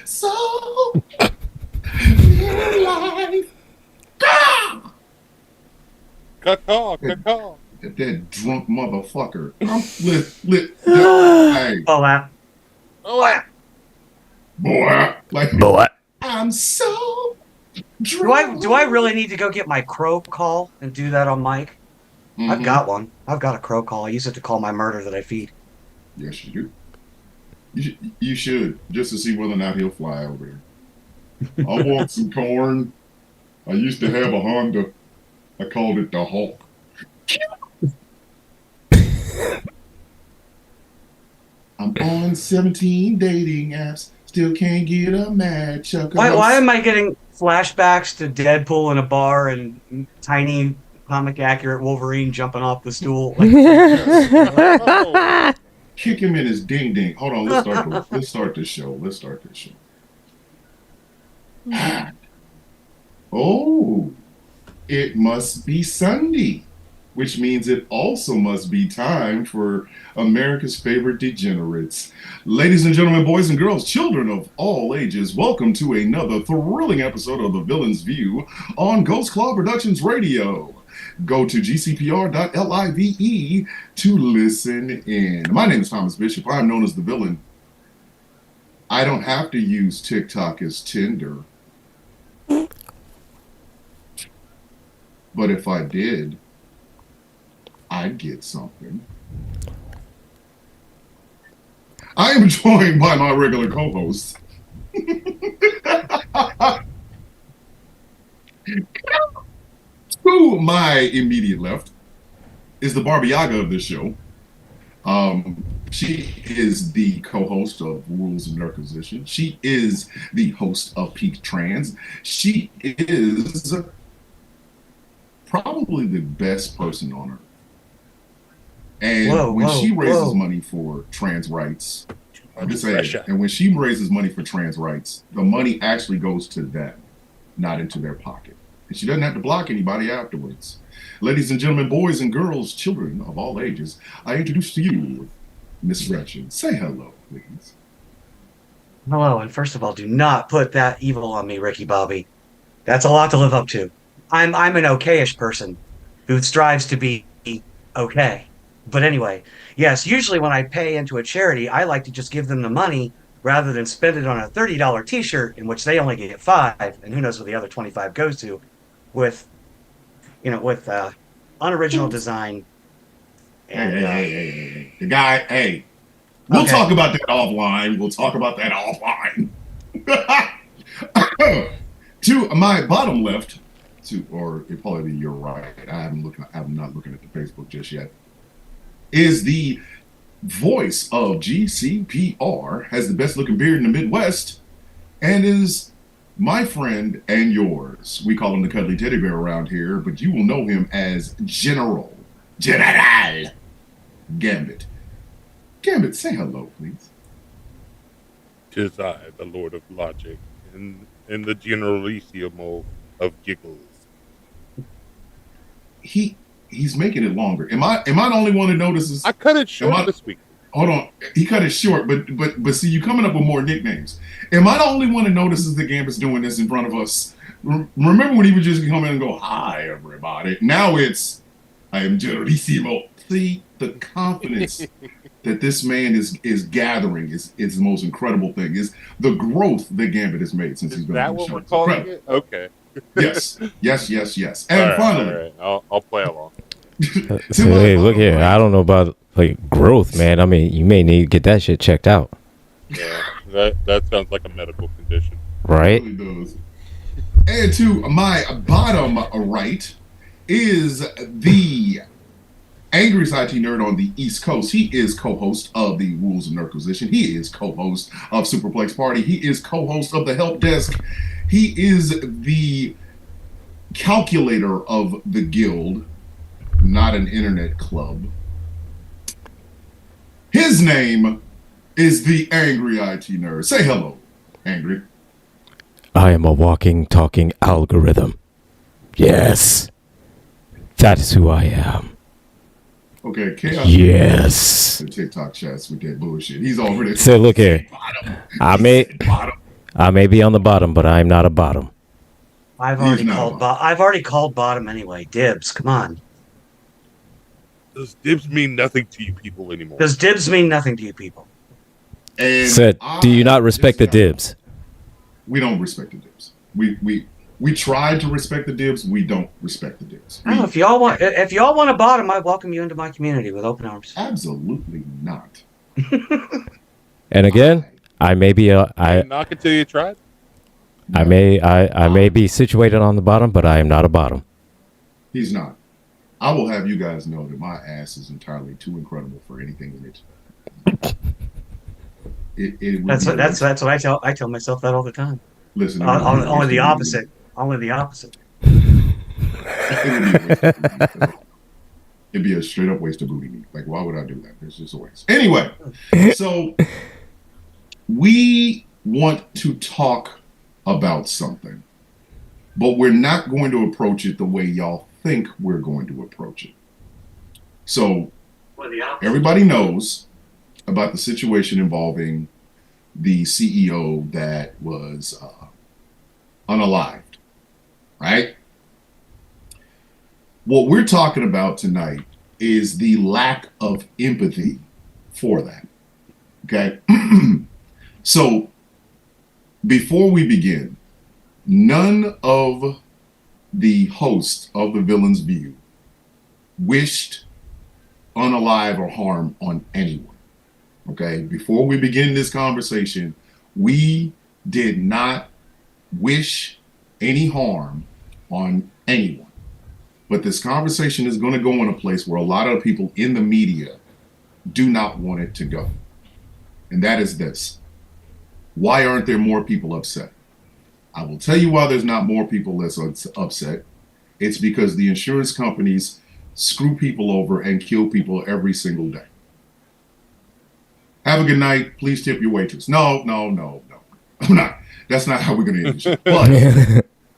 so in life. Ah! Caw, caw. That drunk motherfucker. I'm hey, Oh, wow. Oh, boy. Like, Boy. I'm so Do I drunk. really need to go get my crow call and do that on mic? I've Mm-hmm. got one. I've got a crow call. I use it to call my murder that I feed. Yes, you do. You should, just to see whether or not he'll fly over there. I want some corn. I used to have a Honda. I called it the Hulk. I'm on 17 dating apps. Still can't get a match. Why am I getting flashbacks to Deadpool in a bar and tiny comic accurate Wolverine jumping off the stool? Like, oh. Kick him in his ding ding. Hold on, let's start this show. Let's start this show. Oh, it must be Sunday, which means it also must be time for America's favorite degenerates. Ladies and gentlemen, boys and girls, children of all ages, welcome to another thrilling episode of The Villain's View on Ghost Claw Productions Radio. Go to gcpr.live to listen in. My name is Thomas Bishop. I'm known as The Villain. I don't have to use TikTok as Tinder. But if I did, I'd get something. I am joined by my regular co-host. To my immediate left is the Barbie Yaga of this show. She is the co-host of Rules of Nerdquisition. She is the host of Peak Trans. She is probably the best person on earth. And when she raises money for trans rights, I'm just saying, and when she raises money for trans rights, the money actually goes to them, not into their pocket. And she doesn't have to block anybody afterwards. Ladies and gentlemen, boys and girls, children of all ages, I introduce to you Miss Gretchen. Say hello, please. hello, and first of all, do not put that evil on me, Ricky Bobby. That's a lot to live up to. I'm an okayish person who strives to be okay. But anyway, yes, usually when I pay into a charity, I like to just give them the money rather than spend it on a $30 t-shirt in which they only get 5, and who knows where the other 25 goes to, with unoriginal design. And, Hey. The guy, hey. We'll talk about that offline. To my bottom left, or it probably be your right, I'm not looking at the Facebook just yet, is the voice of GCPR, has the best looking beard in the Midwest, and is my friend and yours. We call him the Cuddly Teddy Bear around here, but you will know him as General Gambit. Gambit, say hello, please. 'Tis I, the Lord of Logic, in the generalissimo of giggles. He's making it longer. Am I the only one who notices? I cut it short this week. Hold on, he cut it short, but see, you coming up with more nicknames. Am I the only one that notices that Gambit's doing this in front of us? Remember when he would just come in and go, "Hi, everybody." Now it's, "I am Generalissimo." See, the confidence that this man is gathering is the most incredible thing. Is the growth that Gambit has made since he's been on the show. Is that what we're calling it? Okay. Yes. And finally, all right. I'll play along. So, hey, look here. I don't know about like growth, man. I mean, you may need to get that shit checked out. Yeah, that sounds like a medical condition. Right? It really does. And to my bottom right is the angriest IT nerd on the East Coast. He is co-host of the Rules of Nerdquisition. He is co-host of Superplex Party. He is co-host of the Help Desk. He is the calculator of the guild, not an internet club. His name is the Angry IT Nerd. Say hello, Angry. I am a walking, talking algorithm. Yes. That is who I am. Okay, Chaos. Yes. The TikTok chats with that bullshit. He's already. So look here. I made. I may be on the bottom, but I'm not a bottom. I've He's already not called. wrong. I've already called bottom anyway. Dibs. Come on. Those dibs mean nothing to you people anymore. Does dibs mean nothing to you people? And Said, do you not I respect the just got- dibs? We don't respect the dibs. We tried to respect the dibs. We don't respect the dibs. I don't know, if y'all want a bottom, I welcome you into my community with open arms. Absolutely not. And again, I may be I Knock it till you try. may be situated on the bottom, but I am not a bottom. He's not. I will have you guys know that my ass is entirely too incredible for anything in it. It would be That's what I tell myself that all the time. Listen, it would be a Only waste the of opposite. Only the opposite. booty. It would be a waste of booty. It'd be a straight up waste of booty meat. Like, why would I do that? It's just a waste. Anyway, so we want to talk about something, but we're not going to approach it the way y'all think we're going to approach it. So everybody knows about the situation involving the CEO that was unalived, right? What we're talking about tonight is the lack of empathy for that. Okay. So before we begin, none of the hosts of The Villain's View wished unalive or harm on anyone. Okay. Before we begin this conversation, we did not wish any harm on anyone. But this conversation is going to go in a place where a lot of people in the media do not want it to go. And that is this. Why aren't there more people upset? I will tell you why there's not more people that's upset. It's because the insurance companies screw people over and kill people every single day. Have a good night. Please tip your waitress. No. I'm not. That's not how we're going to end it. But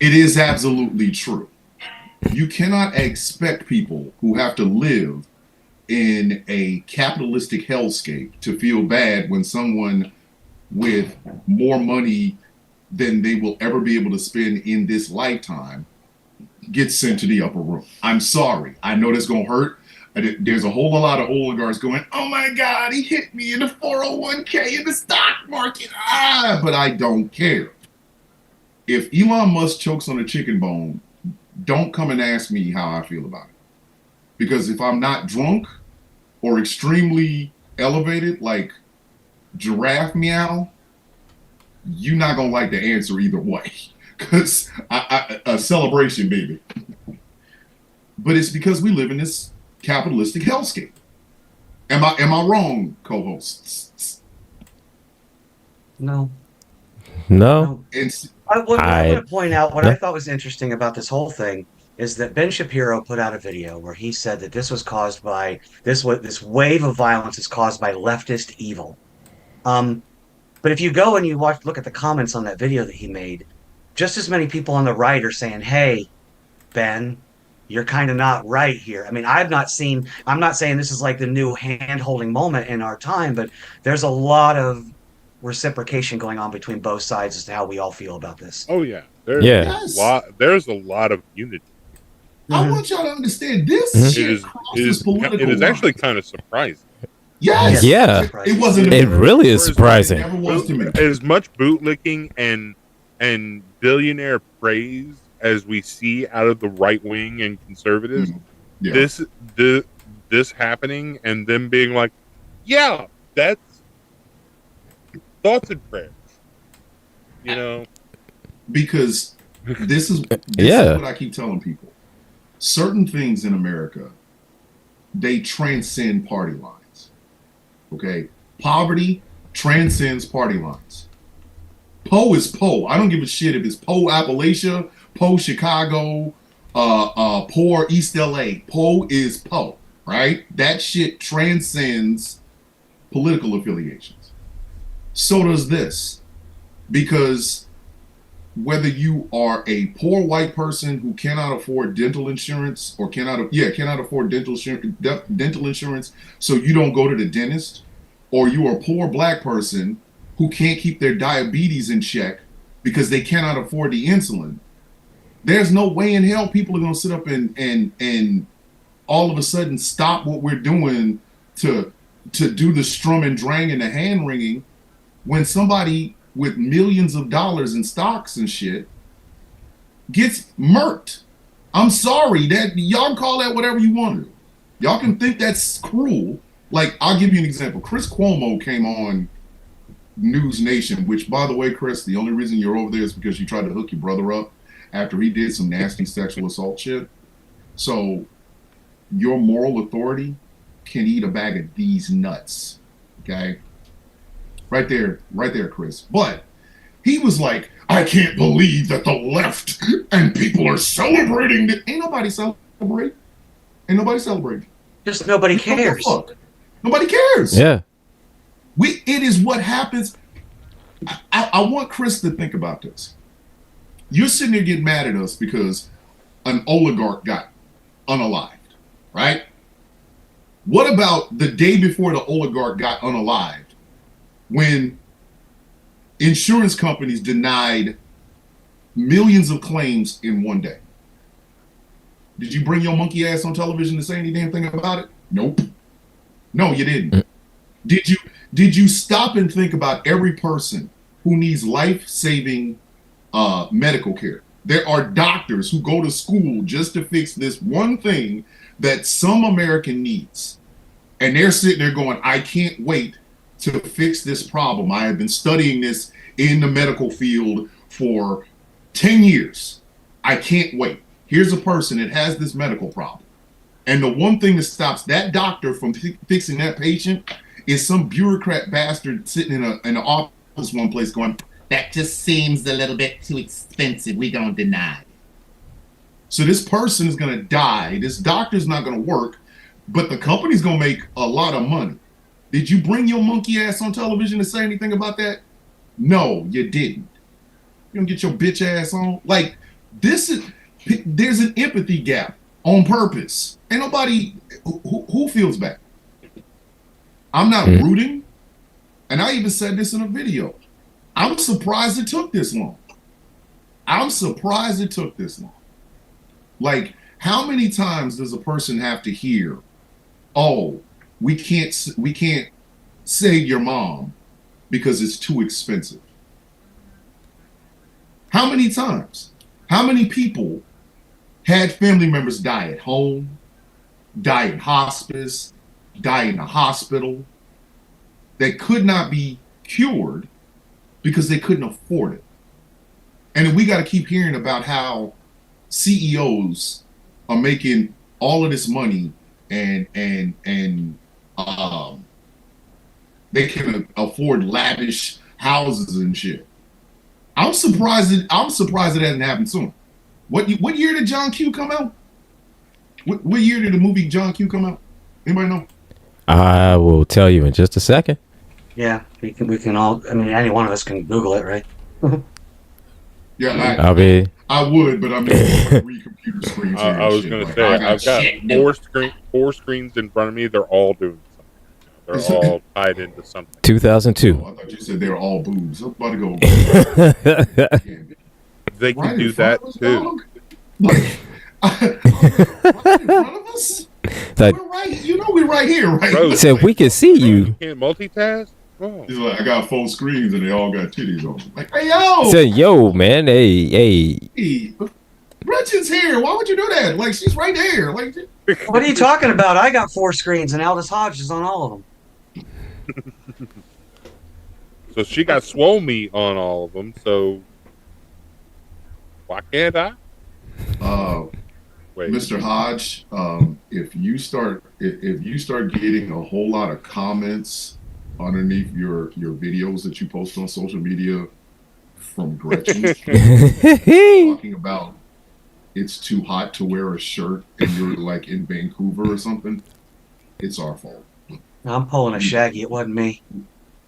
it is absolutely true. You cannot expect people who have to live in a capitalistic hellscape to feel bad when someone with more money than they will ever be able to spend in this lifetime gets sent to the upper room. I'm sorry. I know that's going to hurt. There's a whole lot of oligarchs going, oh my God, he hit me in the 401k in the stock market. But I don't care. If Elon Musk chokes on a chicken bone, don't come and ask me how I feel about it. Because if I'm not drunk or extremely elevated, like giraffe meow, you're not going to like the answer either way. Because a celebration, baby. But it's because we live in this capitalistic hellscape. Am I wrong, co-hosts? No. No. What I want to point out, what No. I thought was interesting about this whole thing is that Ben Shapiro put out a video where he said that this was caused by this wave of violence is caused by leftist evil. But if you go and you look at the comments on that video that he made, just as many people on the right are saying, "Hey, Ben, you're kind of not right here." I mean, I'm not saying this is like the new hand-holding moment in our time, but there's a lot of reciprocation going on between both sides as to how we all feel about this. Oh yeah, there's Yes. there's a lot of unity. I want y'all to understand this Mhm. shit crosses political It is actually lines. kind of surprising. Yes. Yeah. It wasn't. It really is It surprising. never was to me. As much bootlicking and billionaire praise as we see out of the right wing and conservatives, Yeah. this happening and them being like, yeah, that's thoughts and prayers. You know, Because this is Yeah. what I keep telling people. Certain things in America, they transcend party lines. Okay? Poverty transcends party lines. Poe is Poe. I don't give a shit if it's Poe Appalachia, Poe Chicago, poor East LA. Poe is Poe, right? That shit transcends political affiliations. So does this. Because whether you are a poor white person who cannot afford dental insurance or cannot afford dental insurance, so you don't go to the dentist, or you are a poor black person who can't keep their diabetes in check, because they cannot afford the insulin. There's no way in hell people are going to sit up and all of a sudden stop what we're doing to do the strum and drang and the hand wringing when somebody with millions of dollars in stocks and shit gets murked. I'm sorry, that y'all call that whatever you want to. Y'all can think that's cruel. Like, I'll give you an example. Chris Cuomo came on News Nation, which, by the way, Chris, the only reason you're over there is because you tried to hook your brother up after he did some nasty sexual assault shit. So your moral authority can eat a bag of these nuts. Okay? Right there, Chris. But he was like, I can't believe that the left and people are celebrating that. Ain't nobody celebrating. Ain't nobody celebrating. Just nobody cares. Nobody cares. Yeah. It is what happens. I want Chris to think about this. You're sitting there getting mad at us because an oligarch got unalived, right? What about the day before the oligarch got unalived, when insurance companies denied millions of claims in one day? Did you bring your monkey ass on television to say any damn thing about it? Nope. No, you didn't. Did you stop and think about every person who needs life-saving medical care? There are doctors who go to school just to fix this one thing that some American needs. And they're sitting there going, I can't wait to fix this problem. I have been studying this in the medical field for 10 years. I can't wait. Here's a person that has this medical problem. And the one thing that stops that doctor from fixing that patient is some bureaucrat bastard sitting in an office one place going, that just seems a little bit too expensive. We don't deny it. So this person is going to die. This doctor's not going to work, but the company's going to make a lot of money. Did you bring your monkey ass on television to say anything about that? No, you didn't. You don't get your bitch ass on. Like, there's an empathy gap on purpose. Ain't nobody who feels bad. I'm not rooting, and I even said this in a video. I'm surprised it took this long. Like, how many times does a person have to hear, oh, we can't save your mom because it's too expensive? How many times? How many people had family members die at home, die in hospice, die in a hospital, that could not be cured because they couldn't afford it? And we got to keep hearing about how CEOs are making all of this money and they can afford lavish houses and shit. I'm surprised it hasn't happened sooner. What year did John Q come out? What year did the movie John Q come out? Anybody know? I will tell you in just a second. Yeah, we can all. I mean, any one of us can Google it, right? Yeah, I would, but I'm just three computer screens. I was going to say, I've got four screens in front of me. They're all doing something. They're all tied into something. 2002. I thought you said they were all boobs. I'm about to go. They can do that too. Like, right in front of us? Like, We're right. You know we're right here, right? Bro, said we can see you. You can't multitask? Oh. He's like, I got 4 screens and they all got titties on them. Like, hey, yo! Said, yo, man, hey. Hey, Gretchen's here. Why would you do that? Like, she's right there. Like, What are you talking about? I got 4 screens and Aldous Hodge is on all of them. So she got swole meat on all of them, so why can't I? Wait. Mr. Hodge, if you start getting a whole lot of comments underneath your videos that you post on social media from Gretchen talking about it's too hot to wear a shirt and you're like in Vancouver or something, it's our fault. I'm pulling a Shaggy. It wasn't me.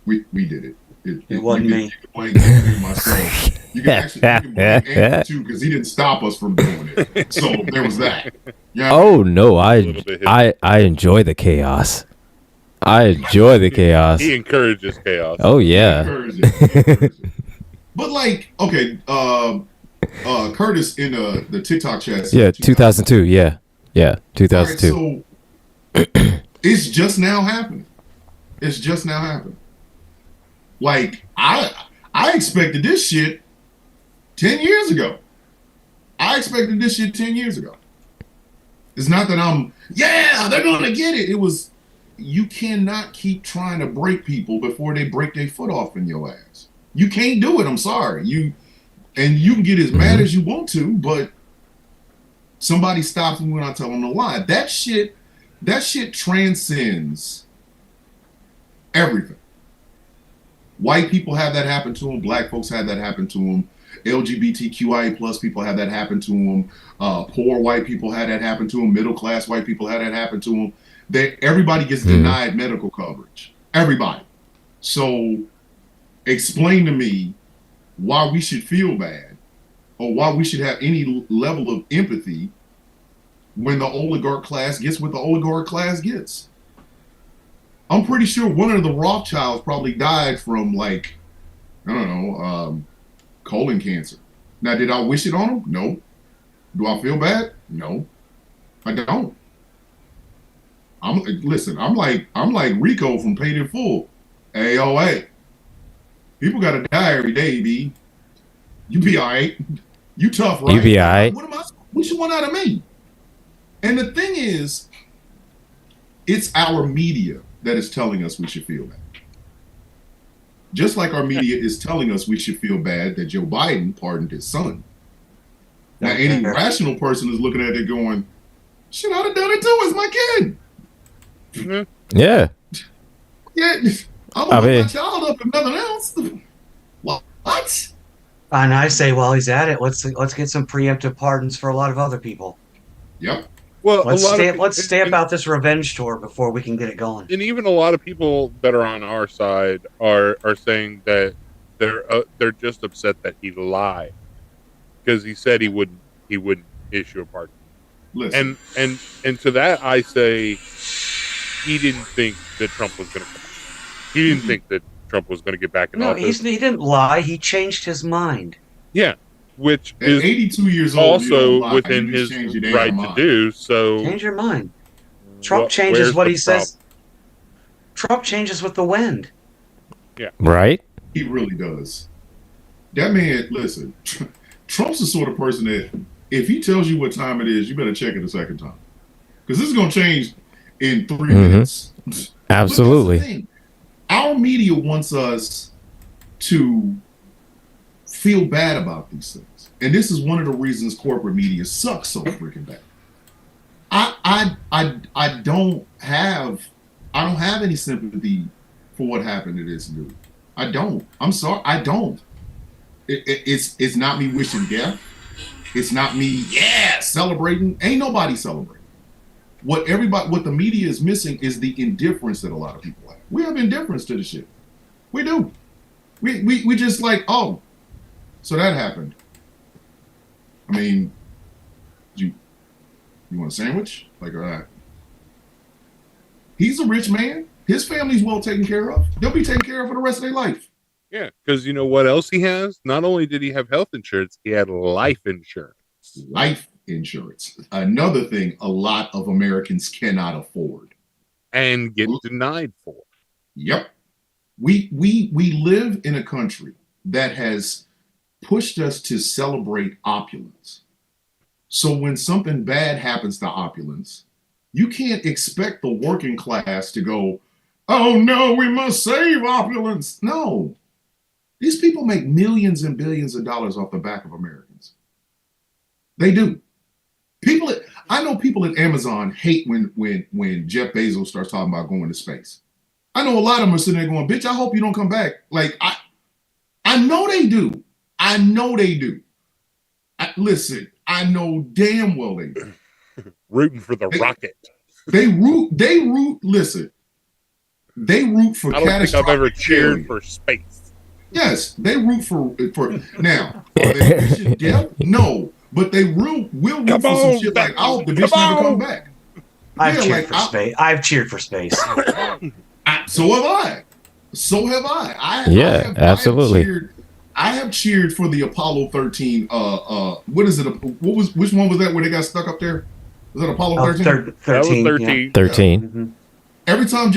We did it. It wasn't me. You can blame myself. You can blame Andrew too, because he didn't stop us from doing it. So there was that. Yeah. Oh no, I enjoy the chaos. I enjoy the chaos. He encourages chaos. Oh yeah. He encourages it. But like, okay, Curtis in the TikTok chat. said Yeah, 2002. Yeah, yeah, All right, 2002. so it's just now happening. It's just now happening. Like I expected this shit 10 years ago. I expected this shit 10 years ago. It's not that they're gonna get it. It was you cannot keep trying to break people before they break their foot off in your ass. You can't do it. I'm sorry. You can get as mad as you want to, but somebody stops me when I tell them to lie. That shit transcends everything. White people have that happen to them. Black folks have that happen to them. LGBTQIA plus people have that happen to them. Poor white people had that happen to them. Middle class white people had that happen to them. Everybody gets denied medical coverage. Everybody. So explain to me why we should feel bad or why we should have any level of empathy when the oligarch class gets what the oligarch class gets. I'm pretty sure one of the Rothschilds probably died from like, I don't know, colon cancer. Now, did I wish it on him? No. Do I feel bad? No. I don't. I'm like Rico from Paid in Full. AOA. People gotta die every day, B. You be all right. You tough, right? You be all right. What you want out of me? And the thing is, it's our media that is telling us we should feel bad. Just like our media is telling us we should feel bad that Joe Biden pardoned his son. Now, any rational person is looking at it going, shit, I'd have done it too. It's my kid. Yeah. Yeah, I'm gonna put my child up if nothing else. What? And I say, while he's at it, let's get some preemptive pardons for a lot of other people. Yep. Well, let's stamp out this revenge tour before we can get it going. And even a lot of people that are on our side are saying that they're just upset that he lied because he said he wouldn't issue a pardon. Listen. And to that I say he didn't think that Trump was going to come back. He didn't think that Trump was going to get back in office. He didn't lie. He changed his mind. Yeah, which at is 82 years old, also within his right to do. So change your mind. Trump changes what he says. Trump changes with the wind. Yeah. Right? He really does. That man, listen, Trump's the sort of person that if he tells you what time it is, you better check it a second time. Because this is going to change in 3 minutes. Absolutely. Our media wants us to feel bad about these things. And this is one of the reasons corporate media sucks so freaking bad. I don't have any sympathy for what happened to this dude. I don't. I'm sorry. I don't. It's not me wishing death. It's not me, celebrating. Ain't nobody celebrating. What the media is missing is the indifference that a lot of people have. We have indifference to the shit. We do. We just like, oh, so that happened. I mean, you want a sandwich? Like, he's a rich man. His family's well taken care of. They'll be taken care of for the rest of their life. Yeah, because you know what else he has? Not only did he have health insurance, he had life insurance. Life insurance. Another thing a lot of Americans cannot afford. And get denied for. Yep. We live in a country that has pushed us to celebrate opulence. So when something bad happens to opulence, you can't expect the working class to go, oh no, we must save opulence. No. These people make millions and billions of dollars off the back of Americans. They do. I know people at Amazon hate when Jeff Bezos starts talking about going to space. I know a lot of them are sitting there going, bitch, I hope you don't come back. Like, I know they do. I know they do. Listen, I know damn well they do. Rooting for the rocket. They root for I don't think I've ever cheered failure. for space. Yes, they root for now. Are they wishing death? No. But they will root for some shit like, I hope the bitch never come back. I've cheered for space. I've cheered for space. So have I. I absolutely. I have cheered for the Apollo 13. What is it? Which one was that where they got stuck up there? Was that Apollo 13? 13. That was Yeah. 13. 13. Mhm. Every time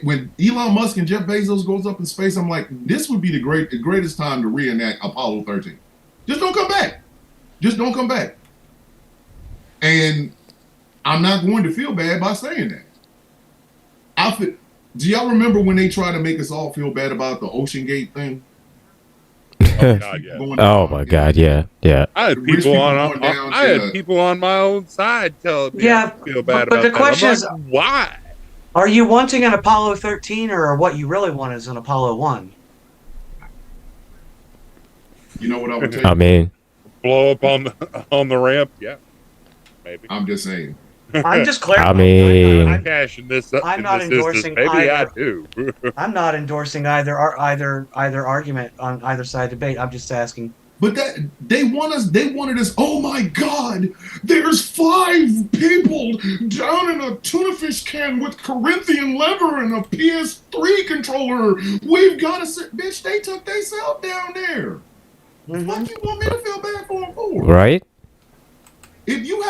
when Elon Musk and Jeff Bezos goes up in space, I'm like, this would be the greatest time to reenact Apollo 13. Just don't come back. Just don't come back. And I'm not going to feel bad by saying that. Do y'all remember when they tried to make us all feel bad about the Ocean Gate thing? Oh God, yeah. Oh my God, yeah. I had Rich people people on. going down I to- had people on my own side telling me Yeah, I feel bad but about the that. question I'm is- like, why? Are you wanting an Apollo 13 or what you really want is an Apollo 1? You know what I would take? I mean, Blow up on the ramp? Yeah, maybe. I'm just saying. I'm just clarifying. I mean- I'm cashing this up. I'm in not this endorsing instance. Maybe I either. do. I'm not endorsing either argument on either side debate. I'm just asking. But that they wanted us, oh my God, there's 5 people down in a tuna fish can with Corinthian leather and a PS3 controller. We've got to sit, bitch, they took themselves down there. Mhm. What you want me to feel bad for them for? right? If you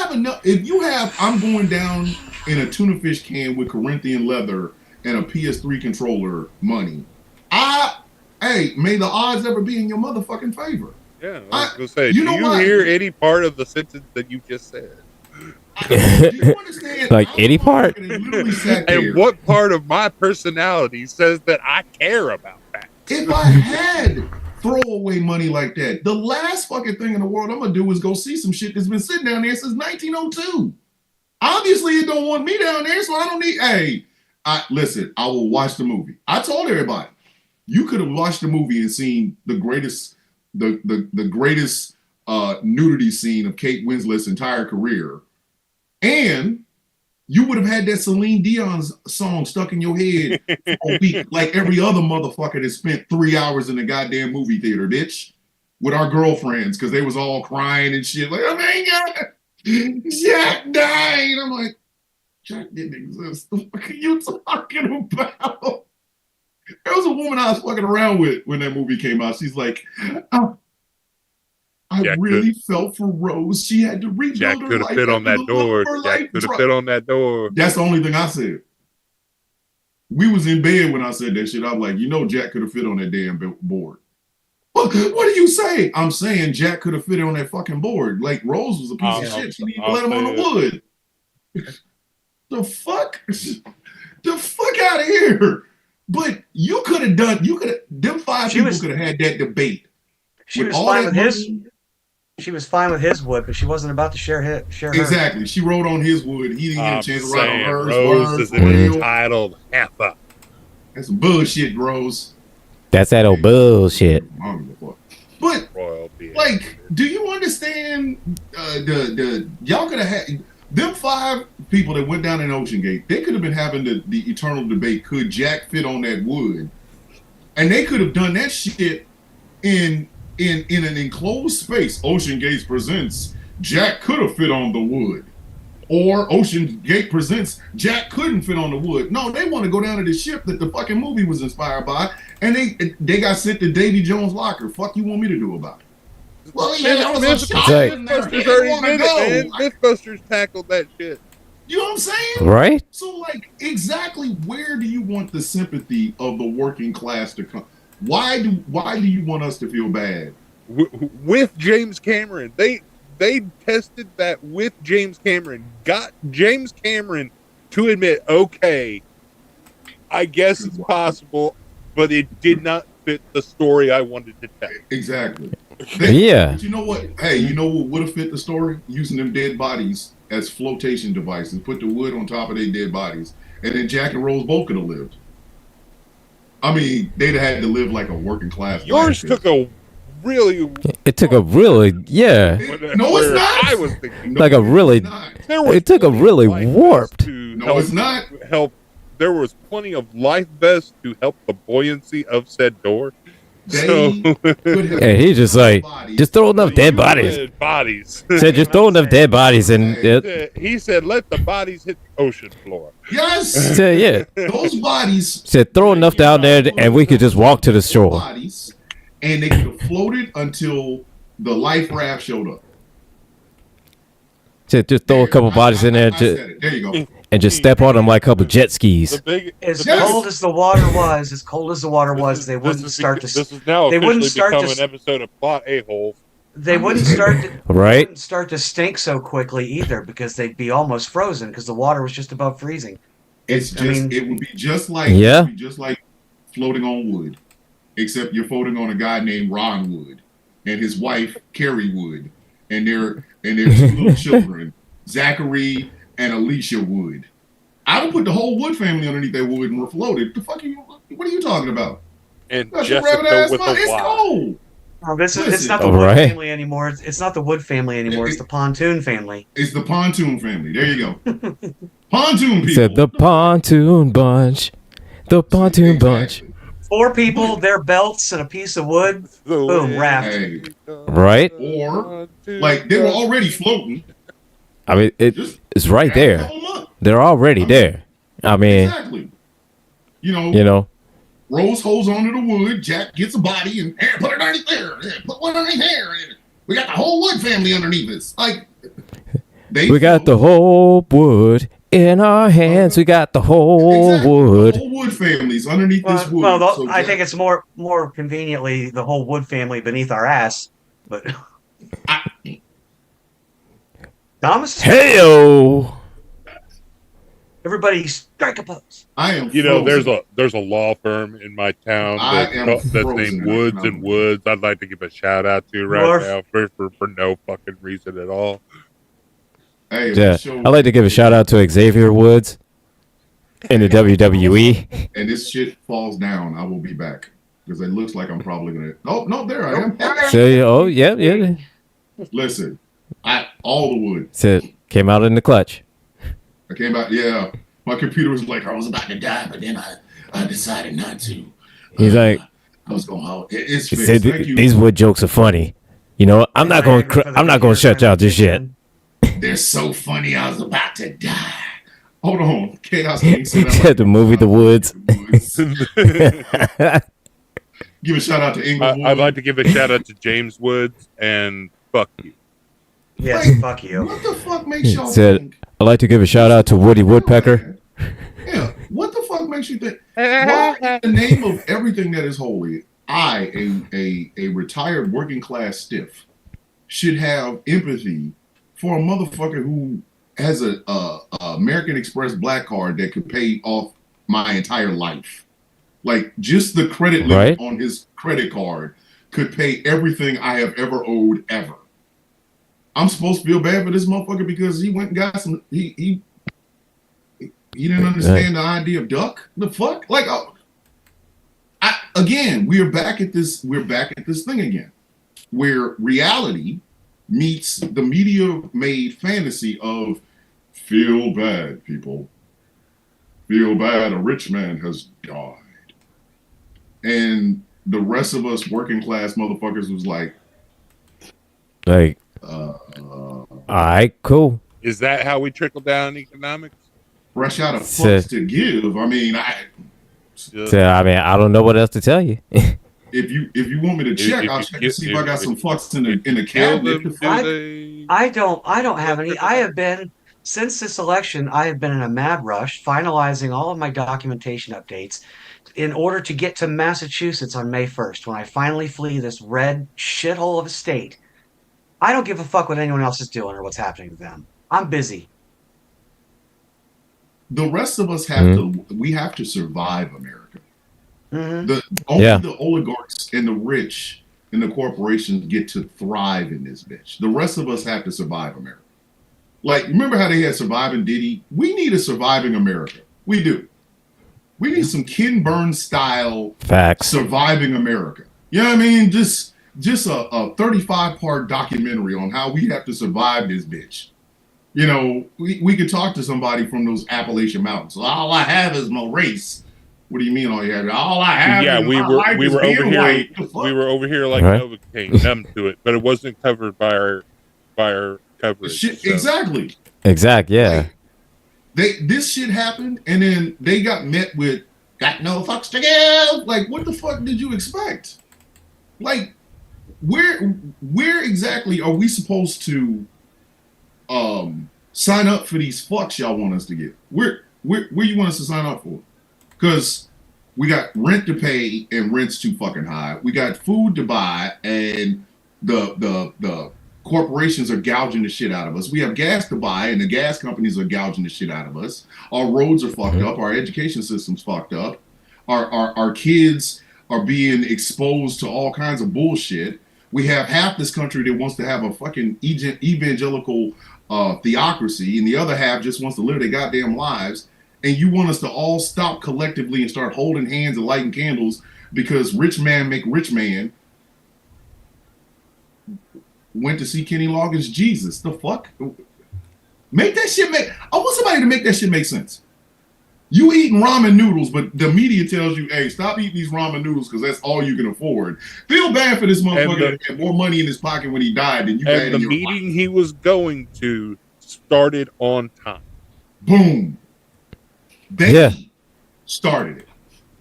have, I'm going down in a tuna fish can with Corinthian leather and a PS3 controller money. Hey, may the odds ever be in your motherfucking favor. Yeah, I was gonna say. you Do know you what? hear any part of the sentence that you just said? Do you understand? Like I'm any part? fucking literally sat there. And what part of my personality says that I care about that? If I had throwaway money like that, the last fucking thing in the world I'm gonna do is go see some shit that's been sitting down there since 1902. Obviously, it don't want me down there, so I don't need. Hey, listen. I will watch the movie. I told everybody, you could have watched the movie and seen the greatest, the greatest nudity scene of Kate Winslet's entire career, and you would have had that Celine Dion's song stuck in your head for a week, like every other motherfucker that spent 3 hours in the goddamn movie theater, bitch, with our girlfriends, because they was all crying and shit. Like, oh my God, Jack died. I'm like, Jack didn't exist. What are you talking about? There was a woman I was fucking around with when that movie came out. She's like, I Jack really felt for Rose. She had to rebuild Jack her could have life fit on after that the love door. of her Jack life could have dropped. fit on that door. That's the only thing I said. We was in bed when I said that shit. I'm like, you know, Jack could have fit on that damn board. What are you saying? I'm saying Jack could have fit on that fucking board. Like Rose was a piece of shit. She needed to let him on the wood. The fuck? The fuck out of here. But you could have them 5 people could have had that debate. She was all fine that with his. money. She was fine with his wood, but she wasn't about to share her. Exactly. She wrote on his wood. He didn't get I'm a chance to write on saying hers. Rose Words, is an real. entitled heifer. That's some bullshit, Rose. That's that old bullshit. I don't give a fuck. But Royal being. like, do you understand the y'all could have had them 5 people that went down in Ocean Gate, they could have been having the eternal debate, could Jack fit on that wood? And they could have done that shit in an enclosed space. Ocean Gate presents Jack could have fit on the wood. Or Ocean Gate presents Jack couldn't fit on the wood. No, they want to go down to the ship that the fucking movie was inspired by, and they got sent to Davy Jones' locker. Fuck you want me to do about it? Well, yeah, that was a shot like- in there. He Mythbusters didn't already wanna did go. it, man. Mythbusters tackled that shit. You know what I'm saying? Right? So, like, exactly where do you want the sympathy of the working class to come? Why do you want us to feel bad? With James Cameron, they tested that with James Cameron. Got James Cameron to admit, okay, I guess it's possible, but it did not fit the story I wanted to tell. Exactly. Yeah. But you know what? Hey, you know what would have fit the story? Using them dead bodies as flotation devices. Put the wood on top of their dead bodies. And then Jack and Rose both could have lived. I mean, they'd have had to live like a working class Yours life. took a really It took a really, yeah. No, it's not. I was thinking No, Like a really- it's not. there was It took a plenty of really life vests warped- to No, help- it's not. Help. There was plenty of life vests to help the buoyancy of said door. They could have And he's just like, bodies. just throw enough dead bodies. Dead bodies. Said just throw enough dead bodies and it, He said, "Let the bodies hit the ocean floor." Yes. said yeah. Those bodies. Said throw enough down there and we could just walk to the shore. Bodies and they could have floated until the life raft showed up. Just throw a couple bodies in there, I said it. There you go. and just step on them like a couple jet skis. As Yes. cold as the water was, they wouldn't start to. This is now they wouldn't officially start become to- an episode of Plot A-Hole. They wouldn't start to. Right? They wouldn't start to stink so quickly either because they'd be almost frozen because the water was just above freezing. It's just I mean- it would be just like Yeah. it would be just like floating on wood, except you're floating on a guy named Ron Wood and his wife Carrie Wood, and their two little children, Zachary and Alicia Wood. I would put the whole Wood family underneath that wood and we're floated. What are you talking about? And That's your Jessica rabbit ass with mouth. a It's Y. cold. No, it's Listen. not the All Wood right. family anymore. It's not the Wood family anymore. It's the Pontoon family. It's the pontoon family. There you go. Pontoon people. Said the pontoon bunch. The pontoon bunch. Exactly. 4 people, their belts, and a piece of wood. Boom, raft. Hey, Right? or like they were already floating. I mean, Just it's right drag there. them up. They're already there. I mean, Exactly. You you know, Rose holds onto the wood. Jack gets a body and here, put it underneath there. Here, put one underneath here. We got the whole Wood family underneath us. Like we got the whole wood in our hands. We got the whole exactly, wood. The whole Wood family's underneath this wood. Well, So I Jack- think it's more conveniently the whole Wood family beneath our ass. But Thomas, Heyo! everybody strike a pose. I am. You know, frozen. there's a law firm in my town I that's, am that's frozen named right Woods now. and Woods. I'd like to give a shout out to You right are- now for no fucking reason at all. Hey, Yeah, this show- I'd like to give a shout out to Xavier Woods in the WWE. And this shit falls down. I will be back because it looks like I'm probably gonna. Oh no, there I am. So, oh, yeah. Listen, all the wood. Said came out in the clutch. I came out. Yeah, my computer was like I was about to die, but then I decided not to. He's like, I was going out. It's he fixed. said, Thank you. these wood jokes are funny. You know, I'm not going to shut y'all this shit. They're so funny. I was about to die. Hold on, Chaos King said He said the movie The Woods. Give a shout out to Inglewood. I'd like to give a shout out to James Woods and fuck you. Yes, Wait, fuck you. What the fuck makes y'all Said, think? I'd like to give a shout out to Woody Woodpecker. Yeah, what the fuck makes you think? Why, in the name of everything that is holy, I, a retired working class stiff, should have empathy for a motherfucker who has a American Express black card that could pay off my entire life. Like just the credit limit Right. on his credit card could pay everything I have ever owed ever. I'm supposed to feel bad for this motherfucker because he went and got some. He didn't understand the idea of duck. The fuck, like, again, we're back at this. We're back at this thing again, where reality meets the media-made fantasy of feel bad, people. Feel bad. A rich man has died, and the rest of us working class motherfuckers was like, Like, all right, cool. Is that how we trickle down economics? fresh out of Said- fucks to give. I mean, So, I mean, I don't know what else to tell you. if you want me to check, I'll check to see if I got some fucks in the Kill cabinet. them, I- do they? I don't have any. I have been since this election. I have been in a mad rush, finalizing all of my documentation updates in order to get to Massachusetts on May 1st when I finally flee this red shithole of a state. I don't give a fuck what anyone else is doing or what's happening to them. I'm busy. The rest of us have we have to survive America. Mhm. The oligarchs and the rich and the corporations get to thrive in this bitch. The rest of us have to survive America. Like, remember how they had Surviving Diddy? We need a surviving America. We do. We need some Ken Burns style Facts. surviving America. You know what I mean? Just a 35-part documentary on how we have to survive this bitch. You know, we could talk to somebody from those Appalachian Mountains. All I have is my race. What do you mean all you have? All I have Yeah, is we my were life is over being here. white. The fuck? We were over here like Right. Novocaine, numb to it, but it wasn't covered by our coverage. Shit, so. exactly. Exact, yeah. This shit happened, and then they got met with "got no fucks to give." Like, what the fuck did you expect? Like, where exactly are we supposed to sign up for these fucks y'all want us to get? Where you want us to sign up for? Because we got rent to pay and rent's too fucking high. We got food to buy and the corporations are gouging the shit out of us. We have gas to buy and the gas companies are gouging the shit out of us. Our roads are fucked up. Our education system's fucked up. Our kids are being exposed to all kinds of bullshit. We have half this country that wants to have a fucking evangelical theocracy, and the other half just wants to live their goddamn lives. And you want us to all stop collectively and start holding hands and lighting candles because rich man make rich man went to see Kenny Loggins' Jesus. The fuck? Make that shit make... I want somebody to make that shit make sense. You eating ramen noodles, but the media tells you, hey, stop eating these ramen noodles because that's all you can afford. Feel bad for this motherfucker that had more money in his pocket when he died than you had in your meeting pocket. He was going to started on time. Boom. They started it.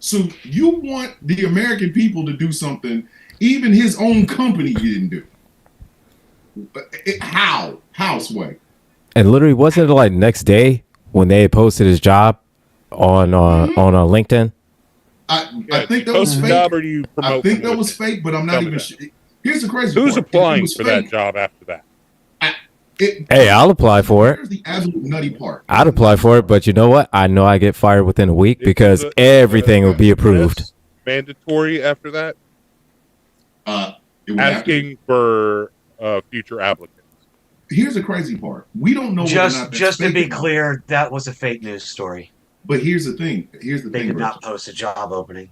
So you want the American people to do something even his own company didn't do. How? Sway? And literally, wasn't it like next day when they posted his job on LinkedIn? I think that was fake. I think that was fake, but I'm not even sure. Here's the crazy part. Who's applying for that job after that? Hey, I'll apply for it. Here's the absolute nutty part. I'd apply for it, but you know what? I know I get fired within a week because everything will be approved. Mandatory after that? Asking for future applicants. Here's the crazy part. We don't know. Just to be clear, that was a fake news story. But here's the thing. They did not post a job opening.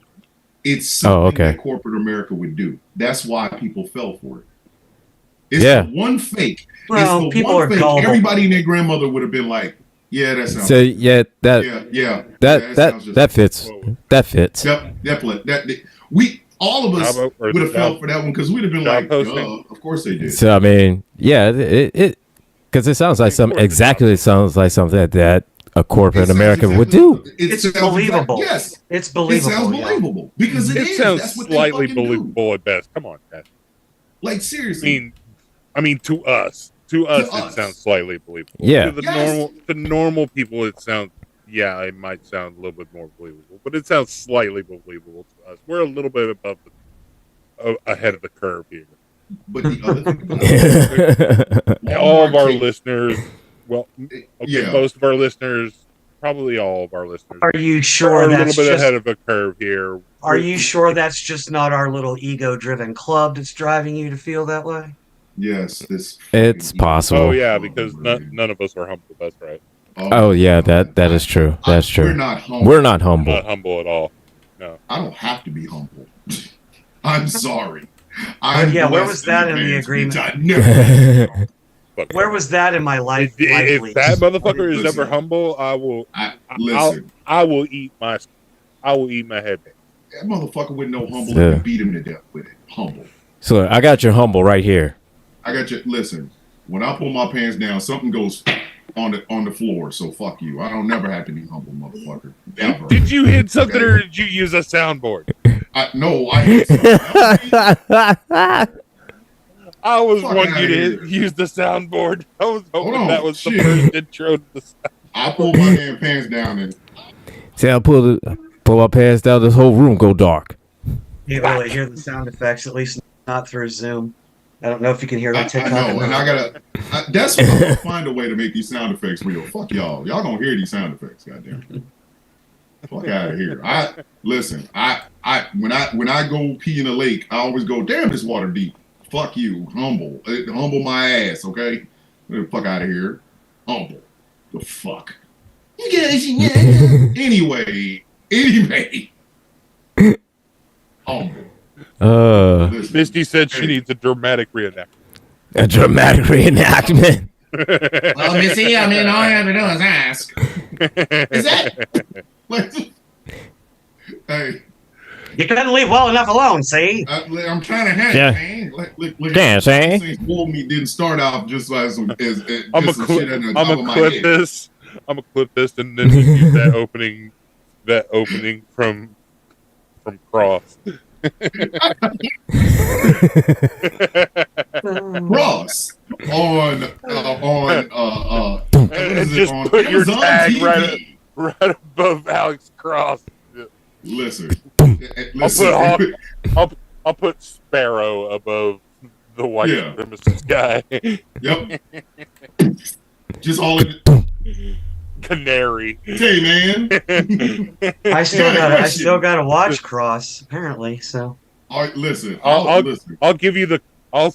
It's something that corporate America would do. That's why people fell for it. It's the one fake. Well, it's the people one are fake. gullible. Everybody and their grandmother would have been like, "Yeah, that sounds." So that fits. That fits. All of us would have fell for that one because we'd have been like, "Of course they did." So I mean, it because it sounds like something that a corporate America would do. It's believable. Yes, it's believable. It sounds believable because it sounds slightly believable at best. Come on, guys. Like seriously. I mean, to us, it sounds slightly believable. Yeah. To normal people, it sounds. Yeah, it might sound a little bit more believable, but it sounds slightly believable to us. We're a little bit ahead of the curve here. But the other thing, all of our listeners, most of our listeners, probably all of our listeners. Are you sure are that's a little bit just, ahead of the curve here? Are you sure that's just not our little ego-driven club that's driving you to feel that way? Yes, it's possible. Oh yeah, because none of us are humble. That's right. Oh yeah, that is true. That's true. We're not humble. We're not humble. Not humble at all. No. I don't have to be humble. I'm sorry. Where was that in the agreement? Where was that in my life? If that motherfucker is ever humble, I will eat my head. That motherfucker with no humble, I can beat him to death with it. Humble. So I got your humble right here. I got you. Listen, when I pull my pants down, something goes on the floor. So fuck you. I don't never have to be humble, motherfucker. Ever. Did you hit something or did you use a soundboard? No, I hit something. I was wanting you to use the soundboard. I was hoping that was the first intro to the sound. I pulled my damn pants down and see, I pull my pants down. This whole room go dark. You can't really hear the sound effects, at least not through Zoom. I don't know if you can hear that TikTok. I know, and I gotta. That's what I'm gonna find a way to make these sound effects real. Fuck y'all. Y'all gonna hear these sound effects. Goddamn. Fuck out of here. Listen. When I go pee in a lake, I always go, damn, this water deep. Fuck you. Humble my ass. Okay. Get the fuck out of here. Humble. The fuck. You guys. Anyway. Humble. Misty said she needs a dramatic reenactment. A dramatic reenactment. Well, Missy, I mean, all you have to do is ask. Is that? Hey. You couldn't leave well enough alone, see? I'm trying to have it, man. Look, yeah, see? Me didn't start off just like some shit I'm gonna clip this. I'm gonna clip this and then use that opening from Cross. Ross on what And is it just on put your Amazon tag TV. right above Alex Cross. Listen, I'll put Sparrow above the white Yeah. supremacist guy. Yep. Just all in. Canary. Hey man. I still Got a got I question. still got to watch Cross apparently. So All right, listen. I'll I'll give you the I'll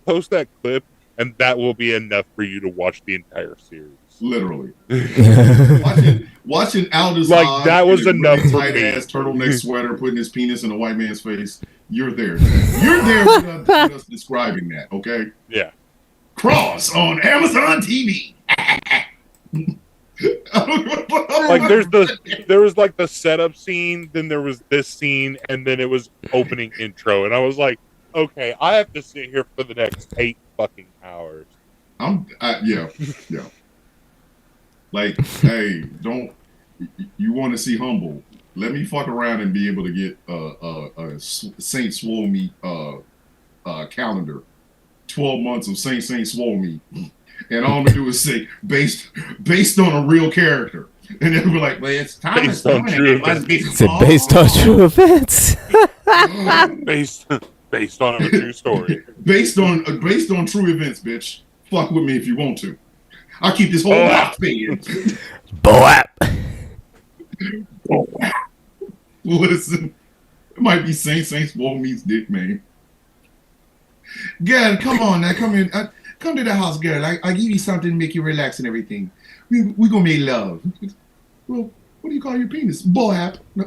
post that clip, and that will be enough for you to watch the entire series. literally watching Aldous Like, Hodge that was in a enough really for tight me. ass turtleneck sweater putting his penis in a white man's face. You're there. You're there with us describing that. Okay. Yeah. Cross on Amazon TV. Like there was like the setup scene, then there was this scene, and then it was opening intro, and I was like, okay, I have to sit here for the next 8 fucking hours. Yeah. Like, hey, don't you want to see Humble? Let me fuck around and be able to get a Saint Swole Meat calendar. 12 months of Saint Swole Meat. And all I'm gonna do is say based on a real character. And then we're like, well, it's Thomas. Based on true events. Is it based on true events? Based on a true story. based on true events, bitch. Fuck with me if you want to. I'll keep this whole block thing. Boap. Listen, it might be Saint Swole Meat's dick, man. Girl, come on now, come in. Come to the house, girl. I give you something to make you relax and everything. We gonna make love. Well, what do you call your penis? Boap. No.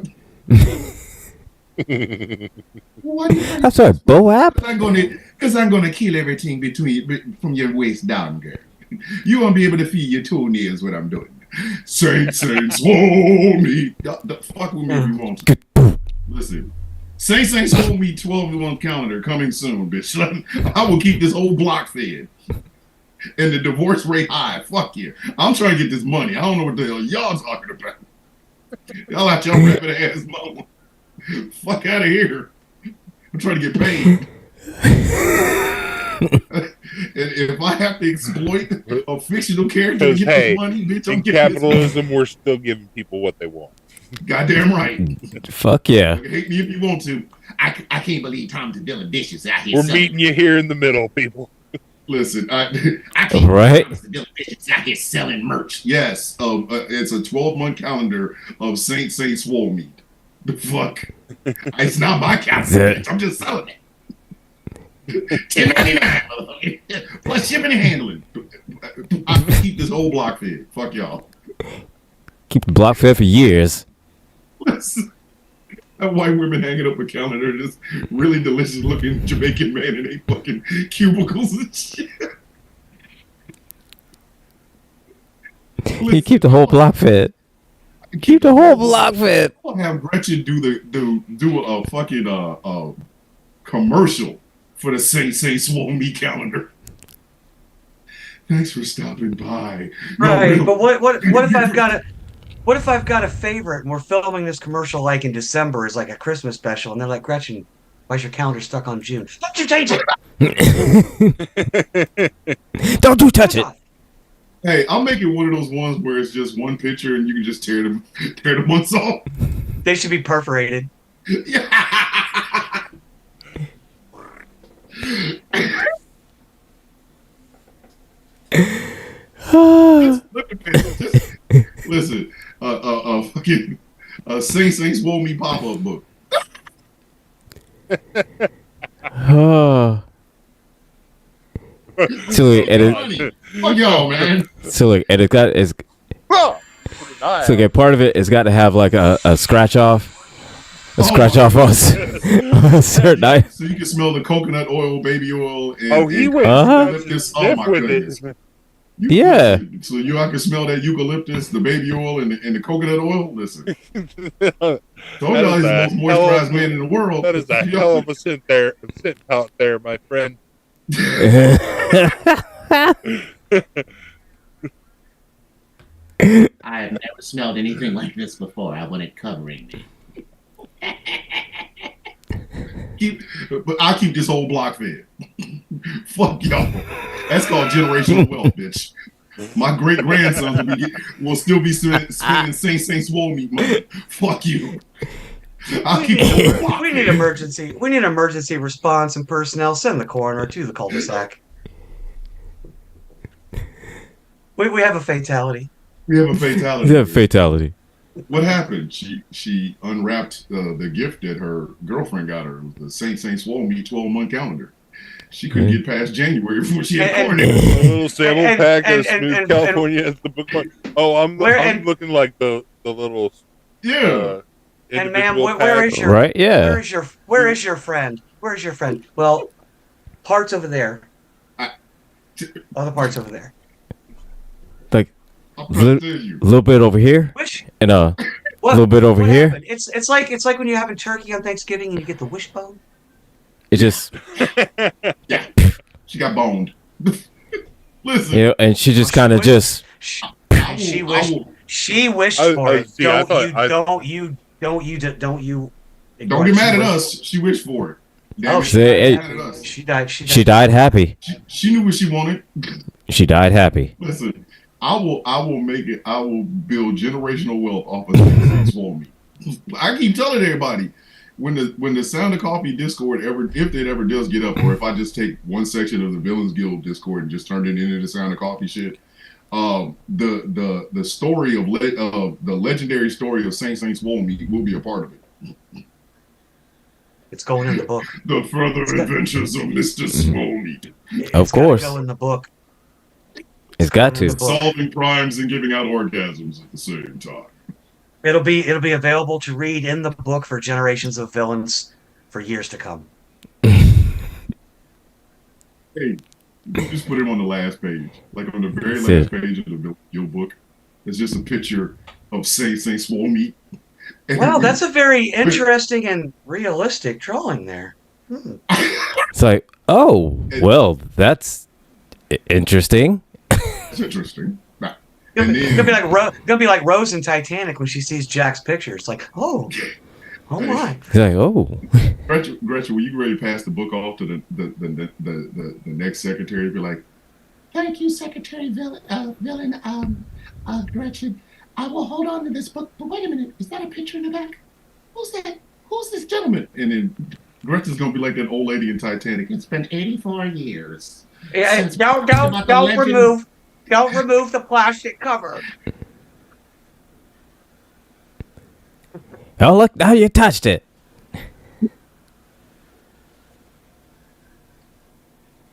Why do you I'm sorry, Boap? Because I'm gonna kill everything from your waist down, girl. You won't be able to feel your toenails what I'm doing. Saint Swole Meat. Fuck with me if you want to. Listen. Saint Swole Meat 12-1 calendar coming soon, bitch. I will keep this whole block fed. And the divorce rate high. Fuck you. I'm trying to get this money. I don't know what the hell y'all talking about. Y'all out your rabbit ass mama. Fuck out of here. I'm trying to get paid. And if I have to exploit a fictional character to get this money, bitch, I'm in getting capitalism, we're still giving people what they want. Goddamn right. Fuck yeah. Hate me if you want to. I can't believe Tom's doing dishes out here. We're meeting you here in the middle, people. Listen, I can't Right. believe Tom's dishes out here selling merch. Yes, it's a 12-month calendar of Saint Swole Meat. The fuck? It's not my calendar. Bitch. I'm just selling it. $10.99 plus shipping and handling. I keep this whole block fed. Fuck y'all. Keep the block fed for years. That white women hanging up a calendar, this really delicious looking Jamaican man in a fucking cubicles and shit. You keep the whole block fed. Keep the whole block fed. I'll have Gretchen do a fucking commercial for the Saint Swole Meat calendar. Thanks for stopping by. right, No, but what if I've got a favorite and we're filming this commercial like in December as like a Christmas special, and they're like, Gretchen, why's your calendar stuck on June? Don't you change it! Don't you touch it. Hey, I'll make it one of those ones where it's just one picture and you can just tear the months off. They should be perforated. Yeah. Listen, fucking Saint Swole Meat pop-up book. So look, and Fuck y'all, man. it's so okay, part of it has got to have like a scratch off. Scratch off on a certain item. So you can smell the coconut oil, baby oil, and He went eucalyptus. Oh my with goodness. it. Yeah. So I can smell that eucalyptus, the baby oil, and the coconut oil. Listen, told y'all he's the most moisturized man in the world. That is a hell of a scent out there, my friend. I have never smelled anything like this before. I want it covering me. But I keep this whole block fed. Fuck y'all. That's called generational wealth, bitch. My great grandsons will still be spending Saint Swole meat money. Fuck you. I'll keep the whole block We need fed. emergency. We need emergency response and personnel. Send the coroner to the cul-de-sac. We have a fatality. We have a fatality. Yeah, fatality. What happened? She unwrapped the gift that her girlfriend got her. It was the Saint Swole meat 12-month calendar. She couldn't get past January before she had And- A corn. little sample And- pack of and- Smooth and- California as the bookmark. Oh, I'm looking like the little Yeah. And ma'am, individual where pack. is your Right? Yeah. where is your friend? Where is your friend? Well, parts over there. Other parts over there. Like I'm trying to tell you. a little bit over here Which and a what, little bit over what here. happened? It's like when you're having turkey on Thanksgiving and you get the wishbone. It just Yeah. She got boned. Listen. you know, and she just kind of just She, I will- she I wished. will- She wished I- for I- it. see, I Don't thought- you? I- Don't you? Don't get mad at us. She wished for it. Damn Oh, it. she Say Mad at us. She died. she died happy. She knew what she wanted. She died happy. Listen, I will make it. I will build generational wealth off of Saint Swole meat. I keep telling everybody when the Sound of Coffee Discord if it ever does get up, or if I just take one section of the Villains Guild Discord and just turn it into the Sound of Coffee shit. The story of the legendary story of Saint Swole meat will be a part of it. It's going in the book. The further adventures of Mr. Swole meat, Of It's gotta course. go in the book. It's got to. Book. solving crimes and giving out orgasms at the same time. It'll be available to read in the book for generations of villains for years to come. Hey, just put it on the last page, like on the very That's it. last page of the your book. It's just a picture of Saint Swole meat. And Wow, that's a very interesting and realistic drawing there. Hmm. It's like, oh, well, that's interesting. That's interesting. Nah. Gonna And be, then- gonna be like Rose in Titanic when she sees Jack's picture. It's like, oh my. It's like, oh, Gretchen, were you ready to pass the book off to the next secretary? Be like, Thank you, Secretary Villain, Gretchen. I will hold on to this book, but wait a minute, is that a picture in the back? Who's that? Who's this gentleman? and then Gretchen's gonna be like that old lady in Titanic. It's been 84 years. Yeah, Since we talked about the legend- don't remove the plastic cover. oh, look, now you touched it.